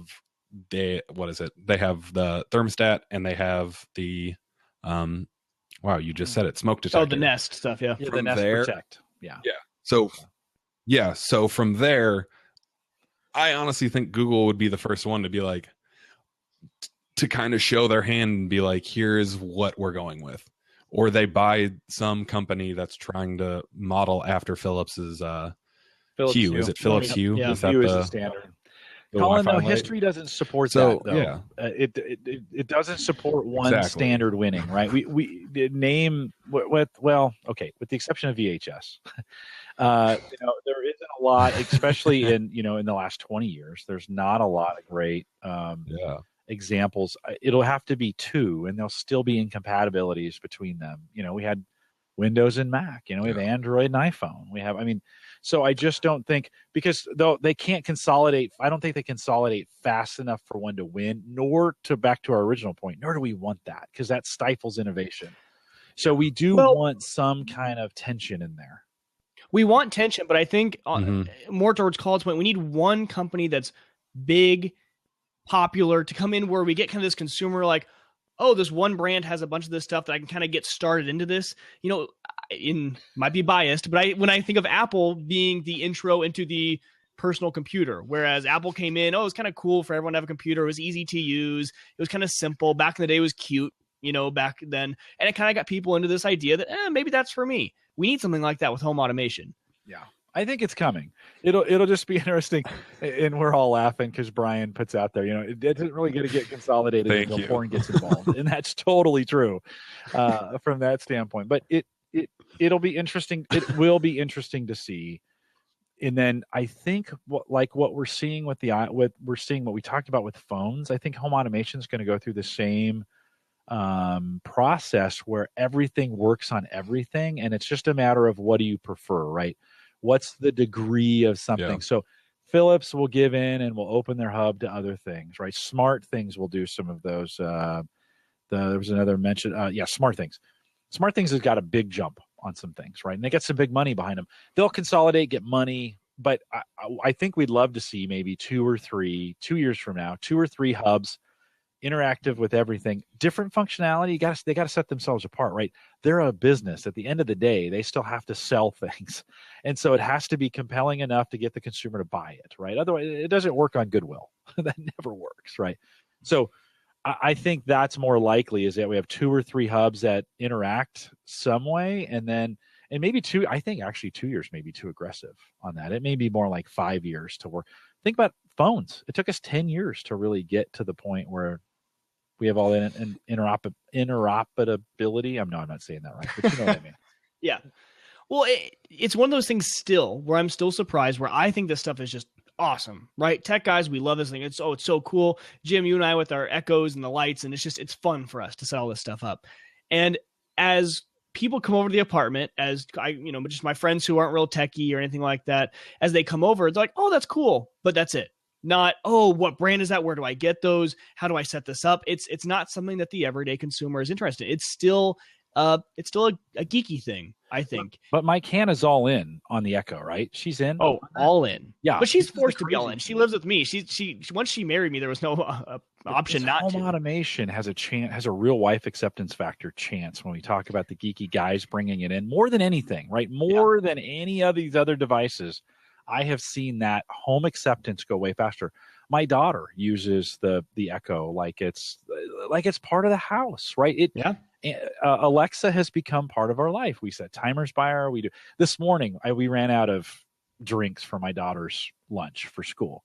they have the thermostat, and they have the wow, you just said it, smoke detector. Oh, the Nest stuff, yeah. The Nest Protect. Yeah. So from there, I honestly think Google would be the first one to be like, to kind of show their hand and be like, here's what we're going with. Or they buy some company that's trying to model after Philips's Hue. Is it Philips Hue? Yeah, is that Hue is the standard. Colin, though, history doesn't support that, though. Yeah. It doesn't support one standard winning, right? We name with the exception of VHS. There isn't a lot, especially in the last 20 years. There's not a lot of great examples. It'll have to be two, and there'll still be incompatibilities between them. We had Windows and Mac. We have Android and iPhone. So I just don't think, because though they can't consolidate, I don't think they consolidate fast enough for one to win, nor to back to our original point, nor do we want that, because that stifles innovation. So we do want some kind of tension in there. We want tension, but I think more towards Colin's point, we need one company that's big, popular, to come in where we get kind of this consumer like, oh, this one brand has a bunch of this stuff that I can kind of get started into this. Might be biased, but when I think of Apple being the intro into the personal computer, whereas Apple came in, it was kind of cool for everyone to have a computer. It was easy to use. It was kind of simple. Back in the day, it was cute, back then. And it kind of got people into this idea that maybe that's for me. We need something like that with home automation. Yeah. I think it's coming. It'll just be interesting, and we're all laughing because Brian puts out there, it isn't really going to get consolidated until porn gets involved, and that's totally true from that standpoint. But it'll be interesting. It will be interesting to see. And then I think what we're seeing what we talked about with phones. I think home automation is going to go through the same process where everything works on everything, and it's just a matter of what do you prefer, right? What's the degree of something? Yeah. So Philips will give in and will open their hub to other things, right? Smart Things will do some of those. There was another mention. Smart Things. Smart Things has got a big jump on some things, right? And they got some big money behind them. They'll consolidate, get money, but I think we'd love to see maybe 2 years from now, 2 or 3 hubs, interactive with everything, different functionality. They got to set themselves apart, right? They're a business. At the end of the day, they still have to sell things. And so it has to be compelling enough to get the consumer to buy it, right? Otherwise, it doesn't work on goodwill. That never works, right? So I think that's more likely, is that we have 2 or 3 hubs that interact some way, and maybe 2. I think actually 2 years may be too aggressive on that. It may be more like 5 years to work. Think about phones. It took us 10 years to really get to the point where we have all interoperability. I'm not saying that right, but you know what I mean. Yeah. Well, it's one of those things still where I'm still surprised, where I think this stuff is just awesome, right? Tech guys, we love this thing. It's so cool. Jim, you and I with our Echoes and the lights, and it's fun for us to set all this stuff up. And as people come over to the apartment as just my friends who aren't real techie or anything like that. As they come over, it's like, oh, that's cool, but that's it. Not, oh, what brand is that? Where do I get those? How do I set this up? It's not something that the everyday consumer is interested in. It's still a geeky thing, I think. But Mike Hannah's all in on the Echo, right? She's in. Oh, all in. Yeah, but she's forced to be all in. She lives with me. She once she married me, there was no option not to. Home automation has a real wife acceptance factor chance when we talk about the geeky guys bringing it in more than anything, right? More than any of these other devices. I have seen that home acceptance go way faster. My daughter uses the Echo like it's part of the house, right? Alexa has become part of our life. We set timers by her. We do. This morning, we ran out of drinks for my daughter's lunch for school,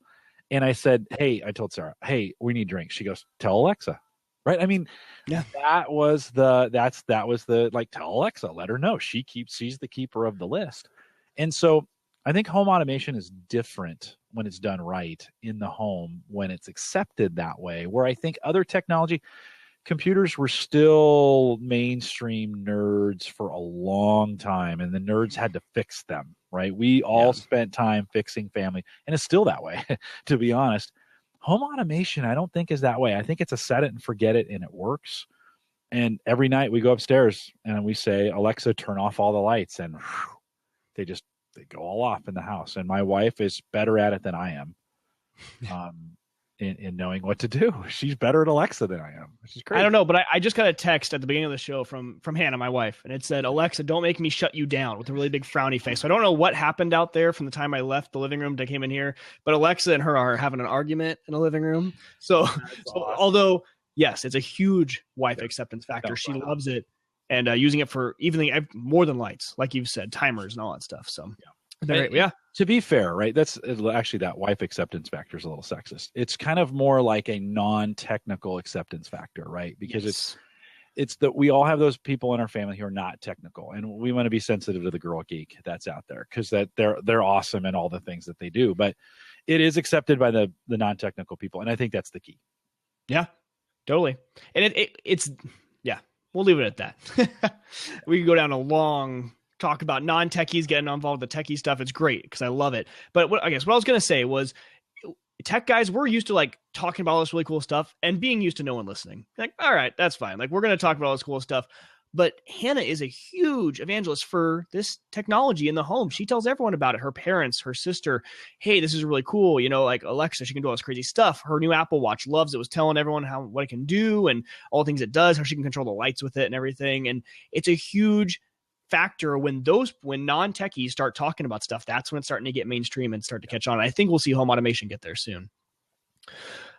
and I said, "Hey," I told Sarah, "Hey, we need drinks." She goes, "Tell Alexa." Right? I mean, that was the like, tell Alexa, let her know. She's the keeper of the list, and so. I think home automation is different when it's done right in the home, when it's accepted that way, where I think other technology, computers were still mainstream nerds for a long time, and the nerds had to fix them, right? We all spent time fixing family, and it's still that way, to be honest. Home automation, I don't think is that way. I think it's a set it and forget it, and it works. And every night we go upstairs and we say, Alexa, turn off all the lights, and they go all off in the house. And my wife is better at it than I am in knowing what to do. She's better at Alexa than I am, which is crazy. I don't know, but I just got a text at the beginning of the show from Hannah, my wife, and it said, Alexa, don't make me shut you down, with a really big frowny face. So I don't know what happened out there from the time I left the living room to came in here, but Alexa and her are having an argument in the living room. So although, yes, it's a huge wife acceptance factor. She loves it. And using it for even more than lights, like you've said, timers and all that stuff. So, to be fair, right? That's actually that wife acceptance factor is a little sexist. It's kind of more like a non-technical acceptance factor, right? Because it's that we all have those people in our family who are not technical, and we want to be sensitive to the girl geek that's out there because that they're awesome in all the things that they do. But it is accepted by the non-technical people, and I think that's the key. Yeah, totally. And it's. We'll leave it at that. We could go down a long talk about non-techies getting involved with the techie stuff. It's great because I love it. But what I was going to say was tech guys, we're used to like talking about all this really cool stuff and being used to no one listening. Like, all right, that's fine. Like, we're going to talk about all this cool stuff. But Hannah is a huge evangelist for this technology in the home. She tells everyone about it. Her parents, her sister, hey, this is really cool. Like Alexa, she can do all this crazy stuff. Her new Apple Watch loves it. Was telling everyone what it can do and all the things it does, how she can control the lights with it and everything. And it's a huge factor when non-techies start talking about stuff. That's when it's starting to get mainstream and start to catch on. I think we'll see home automation get there soon.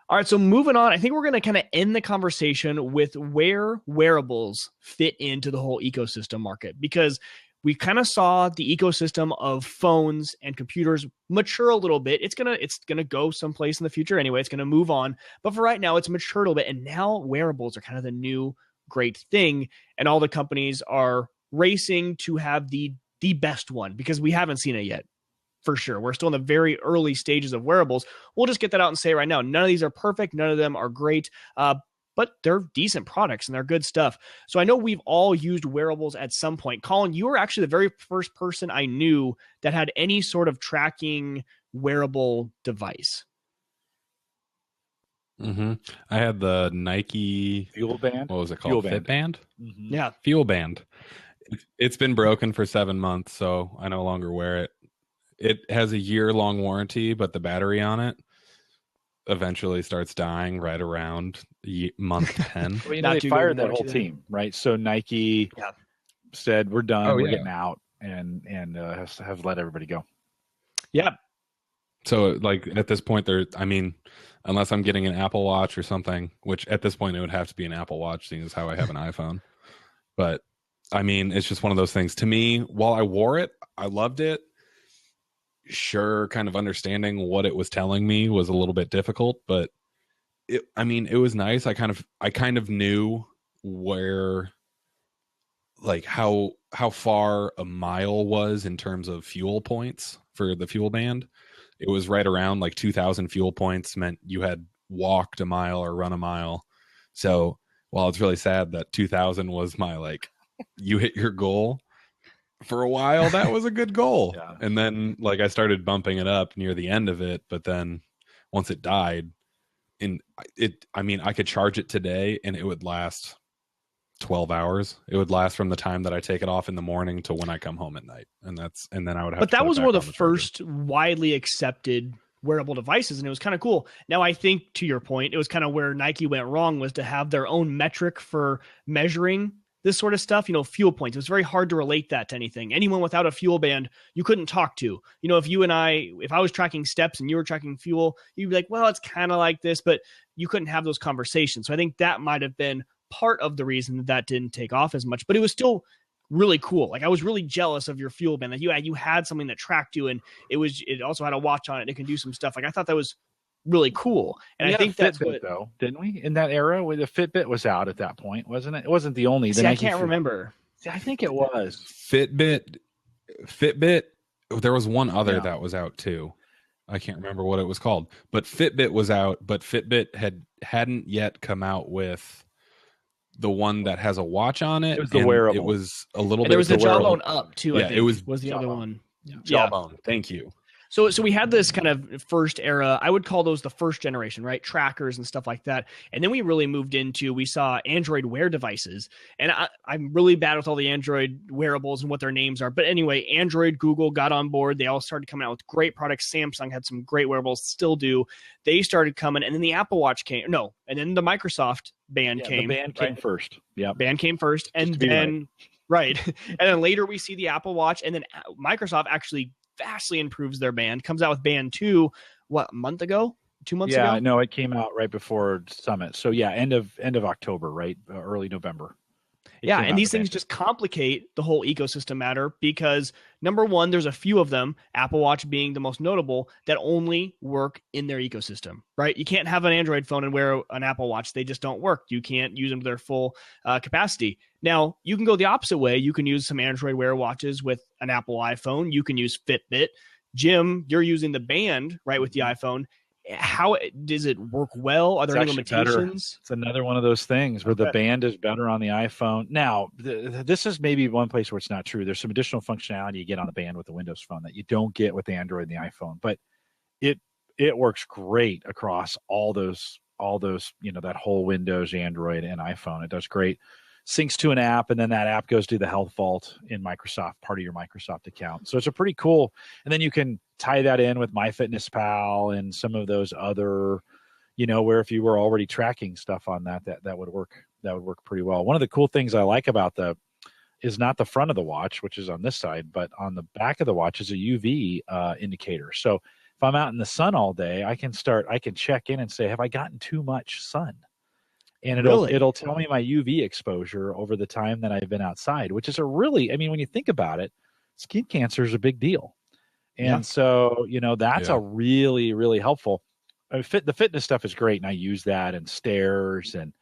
All right, so moving on, I think we're going to kind of end the conversation with where wearables fit into the whole ecosystem market, because we kind of saw the ecosystem of phones and computers mature a little bit. It's gonna go someplace in the future anyway. It's going to move on, but for right now, it's matured a little bit, and now wearables are kind of the new great thing, and all the companies are racing to have the best one because we haven't seen it yet. For sure. We're still in the very early stages of wearables. We'll just get that out and say right now, none of these are perfect. None of them are great, but they're decent products and they're good stuff. So I know we've all used wearables at some point. Colin, you were actually the very first person I knew that had any sort of tracking wearable device. Mm-hmm. I had the Nike Fuel Band. What was it called? Fit Band? Mm-hmm. Yeah. Fuel Band. It's been broken for 7 months, so I no longer wear it. It has a year-long warranty, but the battery on it eventually starts dying right around month 10. Well, they fired that whole team, right? So Nike said, we're done, we're getting out, and have let everybody go. Yeah. So, like, at this point, unless I'm getting an Apple Watch or something, which at this point it would have to be an Apple Watch, seeing as how I have an iPhone. But, it's just one of those things. To me, while I wore it, I loved it. Sure, kind of understanding what it was telling me was a little bit difficult, but it was nice. I kind of knew where, like, how far a mile was in terms of fuel points for the Fuel Band. It was right around like 2,000 fuel points meant you had walked a mile or run a mile. So while it's really sad that 2,000 was my like you hit your goal. For a while, that was a good goal. Yeah. And then like I started bumping it up near the end of it, but then once it died, I could charge it today and it would last 12 hours. It would last from the time that I take it off in the morning to when I come home at night. And then I would have But to that put it was back one of on the charger. first widely accepted wearable devices, and it was kind of cool. Now, I think to your point, it was kind of where Nike went wrong, was to have their own metric for measuring this sort of stuff, fuel points. It was very hard to relate that to anything. Anyone without a fuel band, you couldn't talk to. If I was tracking steps and you were tracking fuel, you'd be like, well, it's kind of like this, but you couldn't have those conversations. So I think that might have been part of the reason that didn't take off as much, but it was still really cool. Like, I was really jealous of your fuel band that you had something that tracked you, and it also had a watch on it. It can do some stuff. Like, I thought that was really cool. And I think that's Fitbit, though, didn't we? In that era where the Fitbit was out at that point, wasn't it? It wasn't the only. I can't remember. See, I think it was Fitbit. There was one other that was out too. I can't remember what it was called, but Fitbit was out. But Fitbit hadn't yet come out with the one that has a watch on it. It was the wearable. It was a little bit. There was the wearable. Jawbone Up too. Yeah, I think, it was the other one. Yeah. Jawbone. Thank you. So we had this kind of first era. I would call those the first generation, right? Trackers and stuff like that. And then we really moved into, we saw Android Wear devices. And I'm really bad with all the Android wearables and what their names are. But anyway, Android, Google got on board. They all started coming out with great products. Samsung had some great wearables, still do. They started coming. And then the Apple Watch came. No. And then the Microsoft band came. The band came first. Yeah. Band came first. And then, right. And then later we see the Apple Watch. And then Microsoft actually vastly improves their band, comes out with band 2 a month ago, 2 months ago. Yeah, no, it came out right before Summit. So yeah, end of October, right? Early November. Yeah, and these things just complicate the whole ecosystem matter because, number one, there's a few of them, Apple Watch being the most notable, that only work in their ecosystem, right? You can't have an Android phone and wear an Apple Watch. They just don't work. You can't use them to their full capacity. Now, you can go the opposite way. You can use some Android Wear watches with an Apple iPhone. You can use Fitbit. Jim, you're using the band, right, with the iPhone. How does it work well? Are there any limitations? It's another one of those things where the band is better on the iPhone. Now, this is maybe one place where it's not true. There's some additional functionality you get on the band with the Windows Phone that you don't get with the Android and the iPhone, but it works great across all those, that whole Windows, Android, and iPhone. It does great. Syncs to an app, and then that app goes to the Health Vault in Microsoft, part of your Microsoft account. So it's a pretty cool, and then you can tie that in with MyFitnessPal and some of those other, where if you were already tracking stuff on that would work. That would work pretty well. One of the cool things I like about is not the front of the watch, which is on this side, but on the back of the watch is a UV indicator. So if I'm out in the sun all day, I can check in and say, have I gotten too much sun? And it'll tell me my UV exposure over the time that I've been outside, which is when you think about it, skin cancer is a big deal. And so, that's a really, really helpful. The fitness stuff is great. And I use that and stairs and,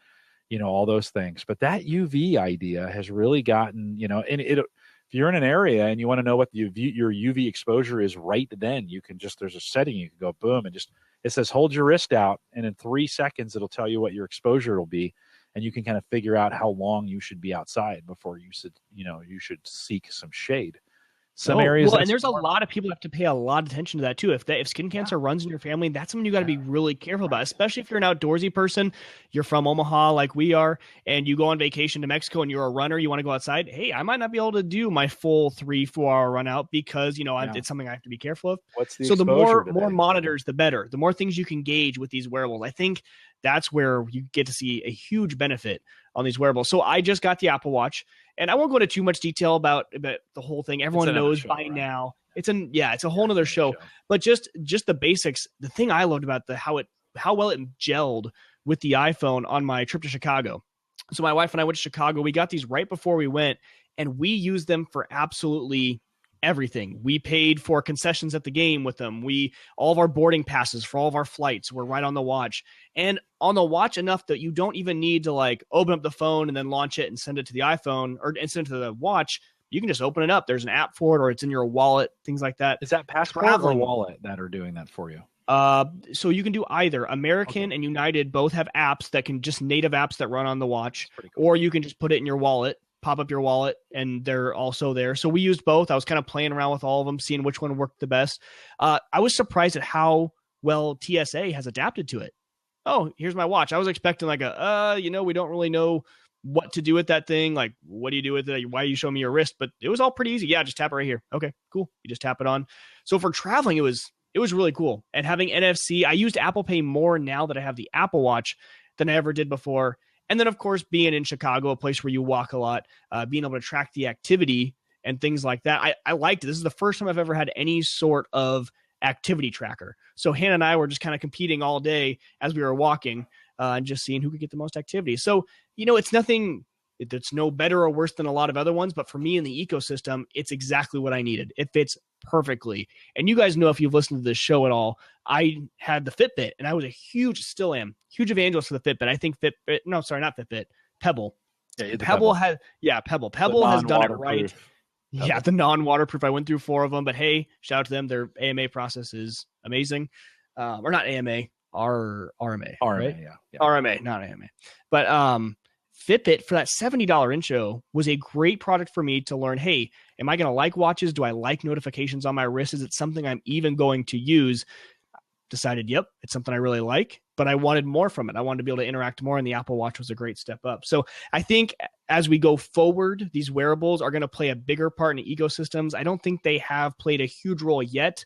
all those things. But that UV idea has really gotten, and if you're in an area and you want to know what your UV exposure is right then, you can there's a setting, you can go boom and it says, hold your wrist out. And in 3 seconds, it'll tell you what your exposure will be. And you can kind of figure out how long you should be outside before you should seek some shade. Some areas. Well, and there's a lot of people that have to pay a lot of attention to that too. If skin cancer runs in your family, that's something you got to be really careful about, especially if you're an outdoorsy person, you're from Omaha like we are, and you go on vacation to Mexico and you're a runner, you want to go outside. Hey, I might not be able to do my full 3-4 hour run out because, it's something I have to be careful of. So the more monitors, the better. The more things you can gauge with these wearables. I think that's where you get to see a huge benefit on these wearables. So I just got the Apple Watch, and I won't go into too much detail about the whole thing. Everyone knows by now. It's a whole nother show. But just the basics. The thing I loved about how well it gelled with the iPhone on my trip to Chicago. So my wife and I went to Chicago. We got these right before we went, and we used them for absolutely everything. We paid for concessions at the game with them. All of our boarding passes for all of our flights were right on the watch, and on the watch enough that you don't even need to open up the phone and then launch it and send it to the iPhone or send it to the watch. You can just open it up. There's an app for it, or it's in your wallet, things like that. Is that Passport or Wallet that are doing that for you? So you can do either. American and United both have apps that can just native apps that run on the watch, cool. Or you can just put it in your wallet. pop up your wallet and they're also there. So we used both. I was kind of playing around with all of them, seeing which one worked the best. I was surprised at how well TSA has adapted to it. Oh, here's my watch. I was expecting like we don't really know what to do with that thing. Like, what do you do with it? Why are you showing me your wrist? But it was all pretty easy. Yeah, just tap it right here. Okay, cool. You just tap it on. So for traveling, it was really cool. And having NFC, I used Apple Pay more now that I have the Apple Watch than I ever did before. And then, of course, being in Chicago, a place where you walk a lot, being able to track the activity and things like that, I liked it. This is the first time I've ever had any sort of activity tracker. So Hannah and I were just kind of competing all day as we were walking and just seeing who could get the most activity. So, it's nothing that's no better or worse than a lot of other ones, but for me in the ecosystem, it's exactly what I needed. It fits perfectly. And you guys know, if you've listened to this show at all, I had the Fitbit and I was still am huge evangelist for the Fitbit. I think not Fitbit, Pebble. Yeah, Pebble has done it right. Yeah, the non-waterproof. I went through 4 of them, but hey, shout out to them. Their AMA process is amazing. Or not AMA, RMA. RMA, right? yeah. RMA, not AMA. But Fitbit for that $70 intro was a great product for me to learn, hey, am I going to like watches? Do I like notifications on my wrist? Is it something I'm even going to use? Decided, yep, it's something I really like, but I wanted more from it. I wanted to be able to interact more, and the Apple Watch was a great step up. So I think as we go forward, these wearables are going to play a bigger part in ecosystems. I don't think they have played a huge role yet,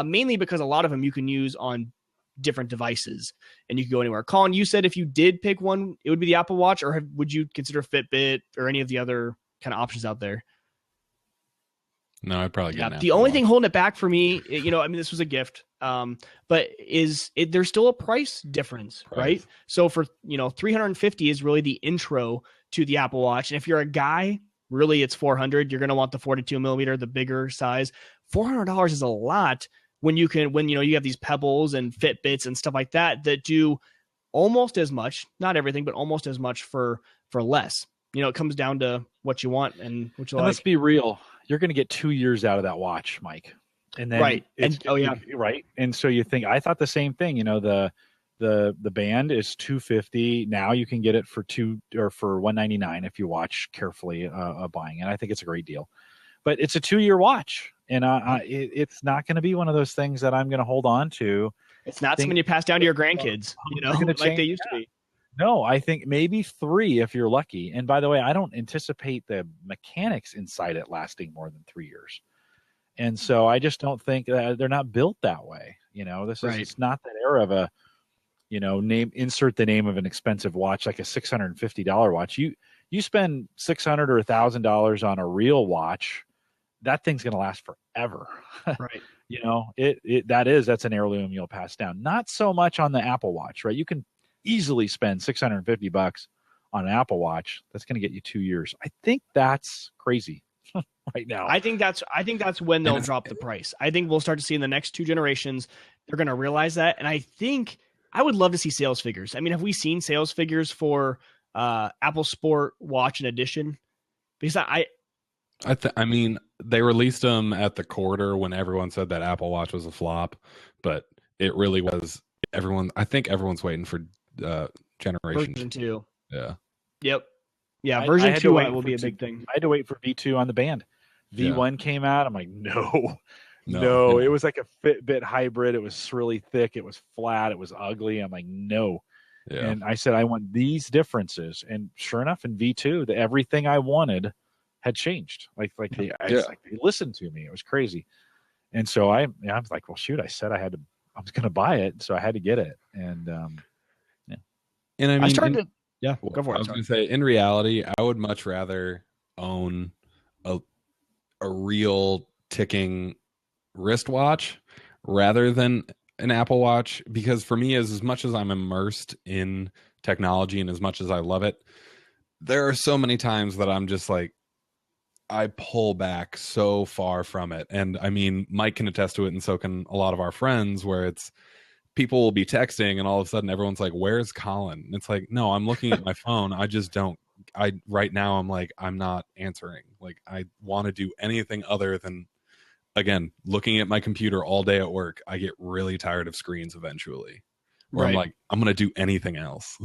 mainly because a lot of them you can use on different devices and you can go anywhere. Colin, you said if you did pick one, it would be the Apple Watch, or would you consider Fitbit or any of the other kind of options out there? No, I'd probably get the only thing holding it back for me, this was a gift, but there's still a price difference, right? So for, $350 is really the intro to the Apple Watch. And if you're a guy, really it's $400. You're going to want the 42 millimeter, the bigger size. $400 is a lot when you have these Pebbles and Fitbits and stuff like that do almost as much, not everything, but almost as much for less. It comes down to what you want and what you like. Let's be real. You're going to get 2 years out of that watch, Mike. And then right. Right. And so you think, I thought the same thing, the band is $250. Now you can get it for $199 if you watch carefully buying it. I think it's a great deal, but it's a 2-year watch, and it's not going to be one of those things that I'm going to hold on to. It's not something you pass down to your grandkids, like they used to be. No, I think maybe 3 if you're lucky. And by the way, I don't anticipate the mechanics inside it lasting more than 3 years. And so I just don't think that they're not built that way. It's not that era of a, insert the name of an expensive watch, like a $650 watch. You spend $600 or $1,000 on a real watch, that thing's going to last forever. Right. That's an heirloom you'll pass down. Not so much on the Apple Watch, right? You can easily spend $650 on an Apple Watch. That's going to get you 2 years. I think that's crazy right now. I think that's when they'll drop the price. I think we'll start to see in the next 2 generations, they're going to realize that. And I think I would love to see sales figures. I mean, have we seen sales figures for Apple Sport Watch and Edition? Because they released them at the quarter when everyone said that Apple Watch was a flop, but it really was. I think everyone's waiting for generation version 2. Yeah. Yep. Yeah. Version 2 will be a big thing. I had to wait for V2 on the band. V1 came out. I'm like, no. It was like a Fitbit hybrid. It was really thick. It was flat. It was ugly. I'm like, no. Yeah. And I said, I want these differences. And sure enough, in V2, everything I wanted had changed. They listened to me. It was crazy. And so I was like, well, shoot, I said I was going to buy it, so I had to get it. And And I started go for it. I was going to say, in reality, I would much rather own a real ticking wristwatch rather than an Apple Watch, because for me, as much as I'm immersed in technology and as much as I love it, there are so many times that I'm just like, I pull back so far from it. And I mean, Mike can attest to it, and so can a lot of our friends, where it's people will be texting and all of a sudden everyone's like, where's Colin? And it's like, no, I'm looking at my phone. Right now I'm like, I'm not answering. Like, I want to do anything other than, again, looking at my computer all day at work. I get really tired of screens eventually, where I'm like, I'm going to do anything else.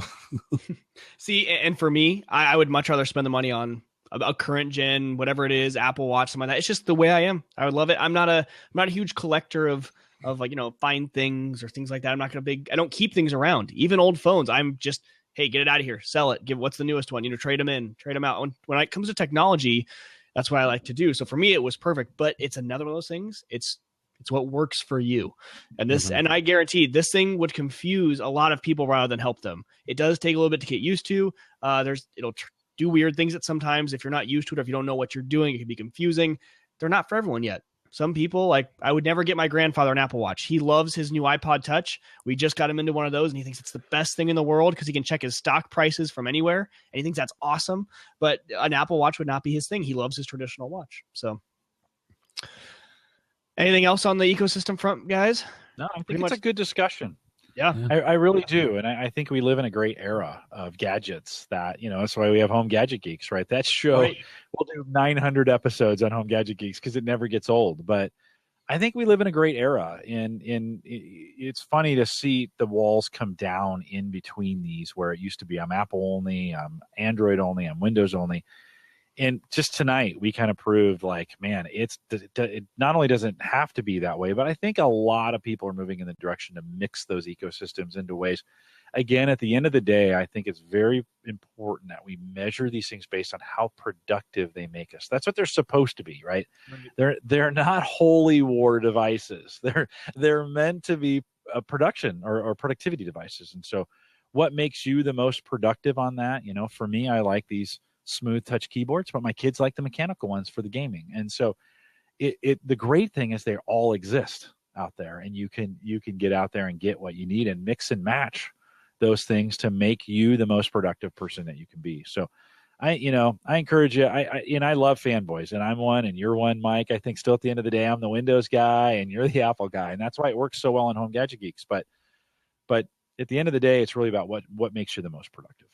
See, and for me, I would much rather spend the money on a current gen, whatever it is, Apple Watch, something like that. It's just the way I am. I would love it. I'm not a huge collector of like, fine things or things like that. I don't keep things around, even old phones. I'm just, hey, get it out of here, sell it, what's the newest one, trade them in, trade them out. When it comes to technology, that's what I like to do. So for me, it was perfect, but it's another one of those things. It's what works for you. And and I guarantee this thing would confuse a lot of people rather than help them. It does take a little bit to get used to. It'll do weird things at sometimes. If you're not used to it, or if you don't know what you're doing, it can be confusing. They're not for everyone yet. Some people, like, I would never get my grandfather an Apple Watch. He loves his new iPod Touch. We just got him into one of those, and he thinks it's the best thing in the world because he can check his stock prices from anywhere, and he thinks that's awesome. But an Apple Watch would not be his thing. He loves his traditional watch. So anything else on the ecosystem front, guys? No, I think it's a good discussion. Yeah. I really do. And I think we live in a great era of gadgets that, that's why we have Home Gadget Geeks, right? That show, we'll do 900 episodes on Home Gadget Geeks because it never gets old. But I think we live in a great era. And it's funny to see the walls come down in between these, where it used to be I'm Apple only, I'm Android only, I'm Windows only. And just tonight, we kind of proved, like, man, it not only doesn't have to be that way, but I think a lot of people are moving in the direction to mix those ecosystems into ways. Again, at the end of the day, I think it's very important that we measure these things based on how productive they make us. That's what they're supposed to be, right? They're not holy war devices. They're meant to be a production or productivity devices. And so what makes you the most productive on that? For me, I like these smooth touch keyboards, but my kids like the mechanical ones for the gaming. And so the great thing is they all exist out there, and you can get out there and get what you need and mix and match those things to make you the most productive person that you can be. So I encourage you. I love fanboys, and I'm one, and you're one, Mike. I think still at the end of the day, I'm the Windows guy and you're the Apple guy. And that's why it works so well on Home Gadget Geeks. But at the end of the day, it's really about what makes you the most productive.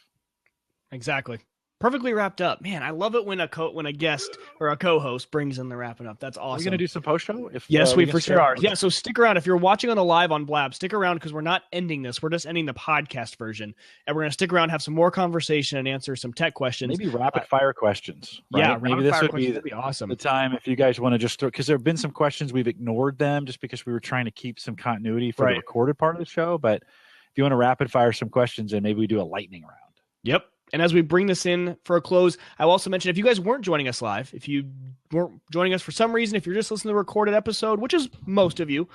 Exactly. Perfectly wrapped up. Man, I love it when a guest or a co-host brings in the wrapping up. That's awesome. Are we going to do some post-show? Yes, we for sure are. Yeah, so stick around. If you're watching on the live on Blab, stick around because we're not ending this. We're just ending the podcast version. And we're going to stick around, have some more conversation, and answer some tech questions. Maybe rapid-fire questions. Right? Yeah, maybe this would be awesome. The time if you guys want to just throw, because there have been some questions, we've ignored them just because we were trying to keep some continuity for the recorded part of the show. But if you want to rapid-fire some questions, and maybe we do a lightning round. Yep. And as we bring this in for a close, I will also mention, if you guys weren't joining us live, if you weren't joining us for some reason, if you're just listening to the recorded episode, which is most of you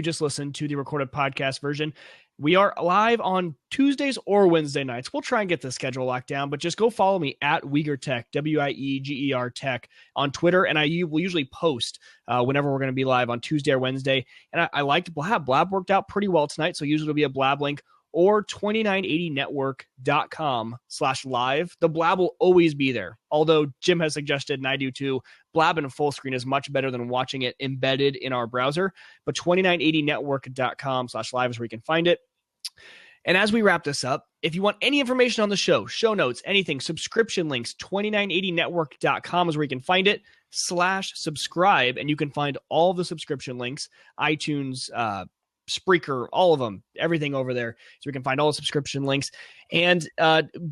just listen to the recorded podcast version, we are live on Tuesdays or Wednesday nights. We'll try and get the schedule locked down, but just go follow me at Wieger Tech, WIEGER Tech on Twitter. And I will usually post whenever we're going to be live on Tuesday or Wednesday. And I like Blab. Blab worked out pretty well tonight. So usually it'll be a Blab link, or 2980network.com/live. The Blab will always be there. Although Jim has suggested, and I do too, Blab in full screen is much better than watching it embedded in our browser. But 2980network.com/live is where you can find it. And as we wrap this up, if you want any information on the show notes, anything, subscription links, 2980network.com is where you can find it, /subscribe. And you can find all the subscription links, iTunes, Spreaker, all of them, everything over there. So we can find all the subscription links. And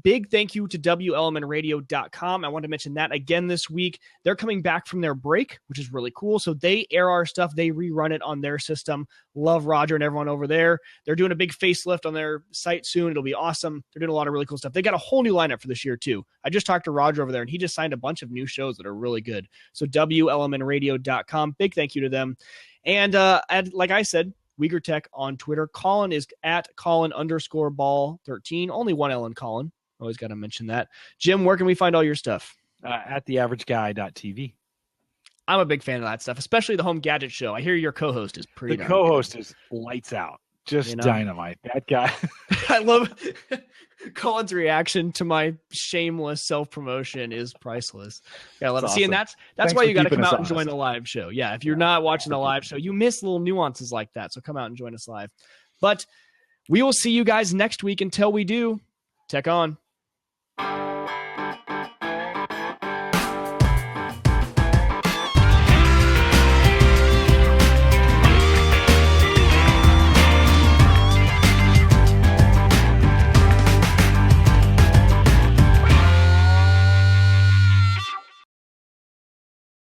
big thank you to WLMNradio.com. I want to mention that again this week. They're coming back from their break, which is really cool. So they air our stuff. They rerun it on their system. Love Roger and everyone over there. They're doing a big facelift on their site soon. It'll be awesome. They're doing a lot of really cool stuff. They got a whole new lineup for this year too. I just talked to Roger over there, and he just signed a bunch of new shows that are really good. So WLMNradio.com. Big thank you to them. And like I said, Wieger Tech on Twitter. Colin is at Colin_ball13. Only one L in Colin. Always got to mention that. Jim, where can we find all your stuff? At theaverageguy.tv. I'm a big fan of that stuff, especially the Home Gadget Show. I hear your co-host is pretty The co-host is lights out. Just dynamite. That guy. I love Colin's reaction to my shameless self-promotion is priceless. Gotta love it. Awesome. See, and that's why you got to come out and join the live show. Yeah, if you're not watching the live show, you miss little nuances like that. So come out and join us live. But we will see you guys next week. Until we do, tech on.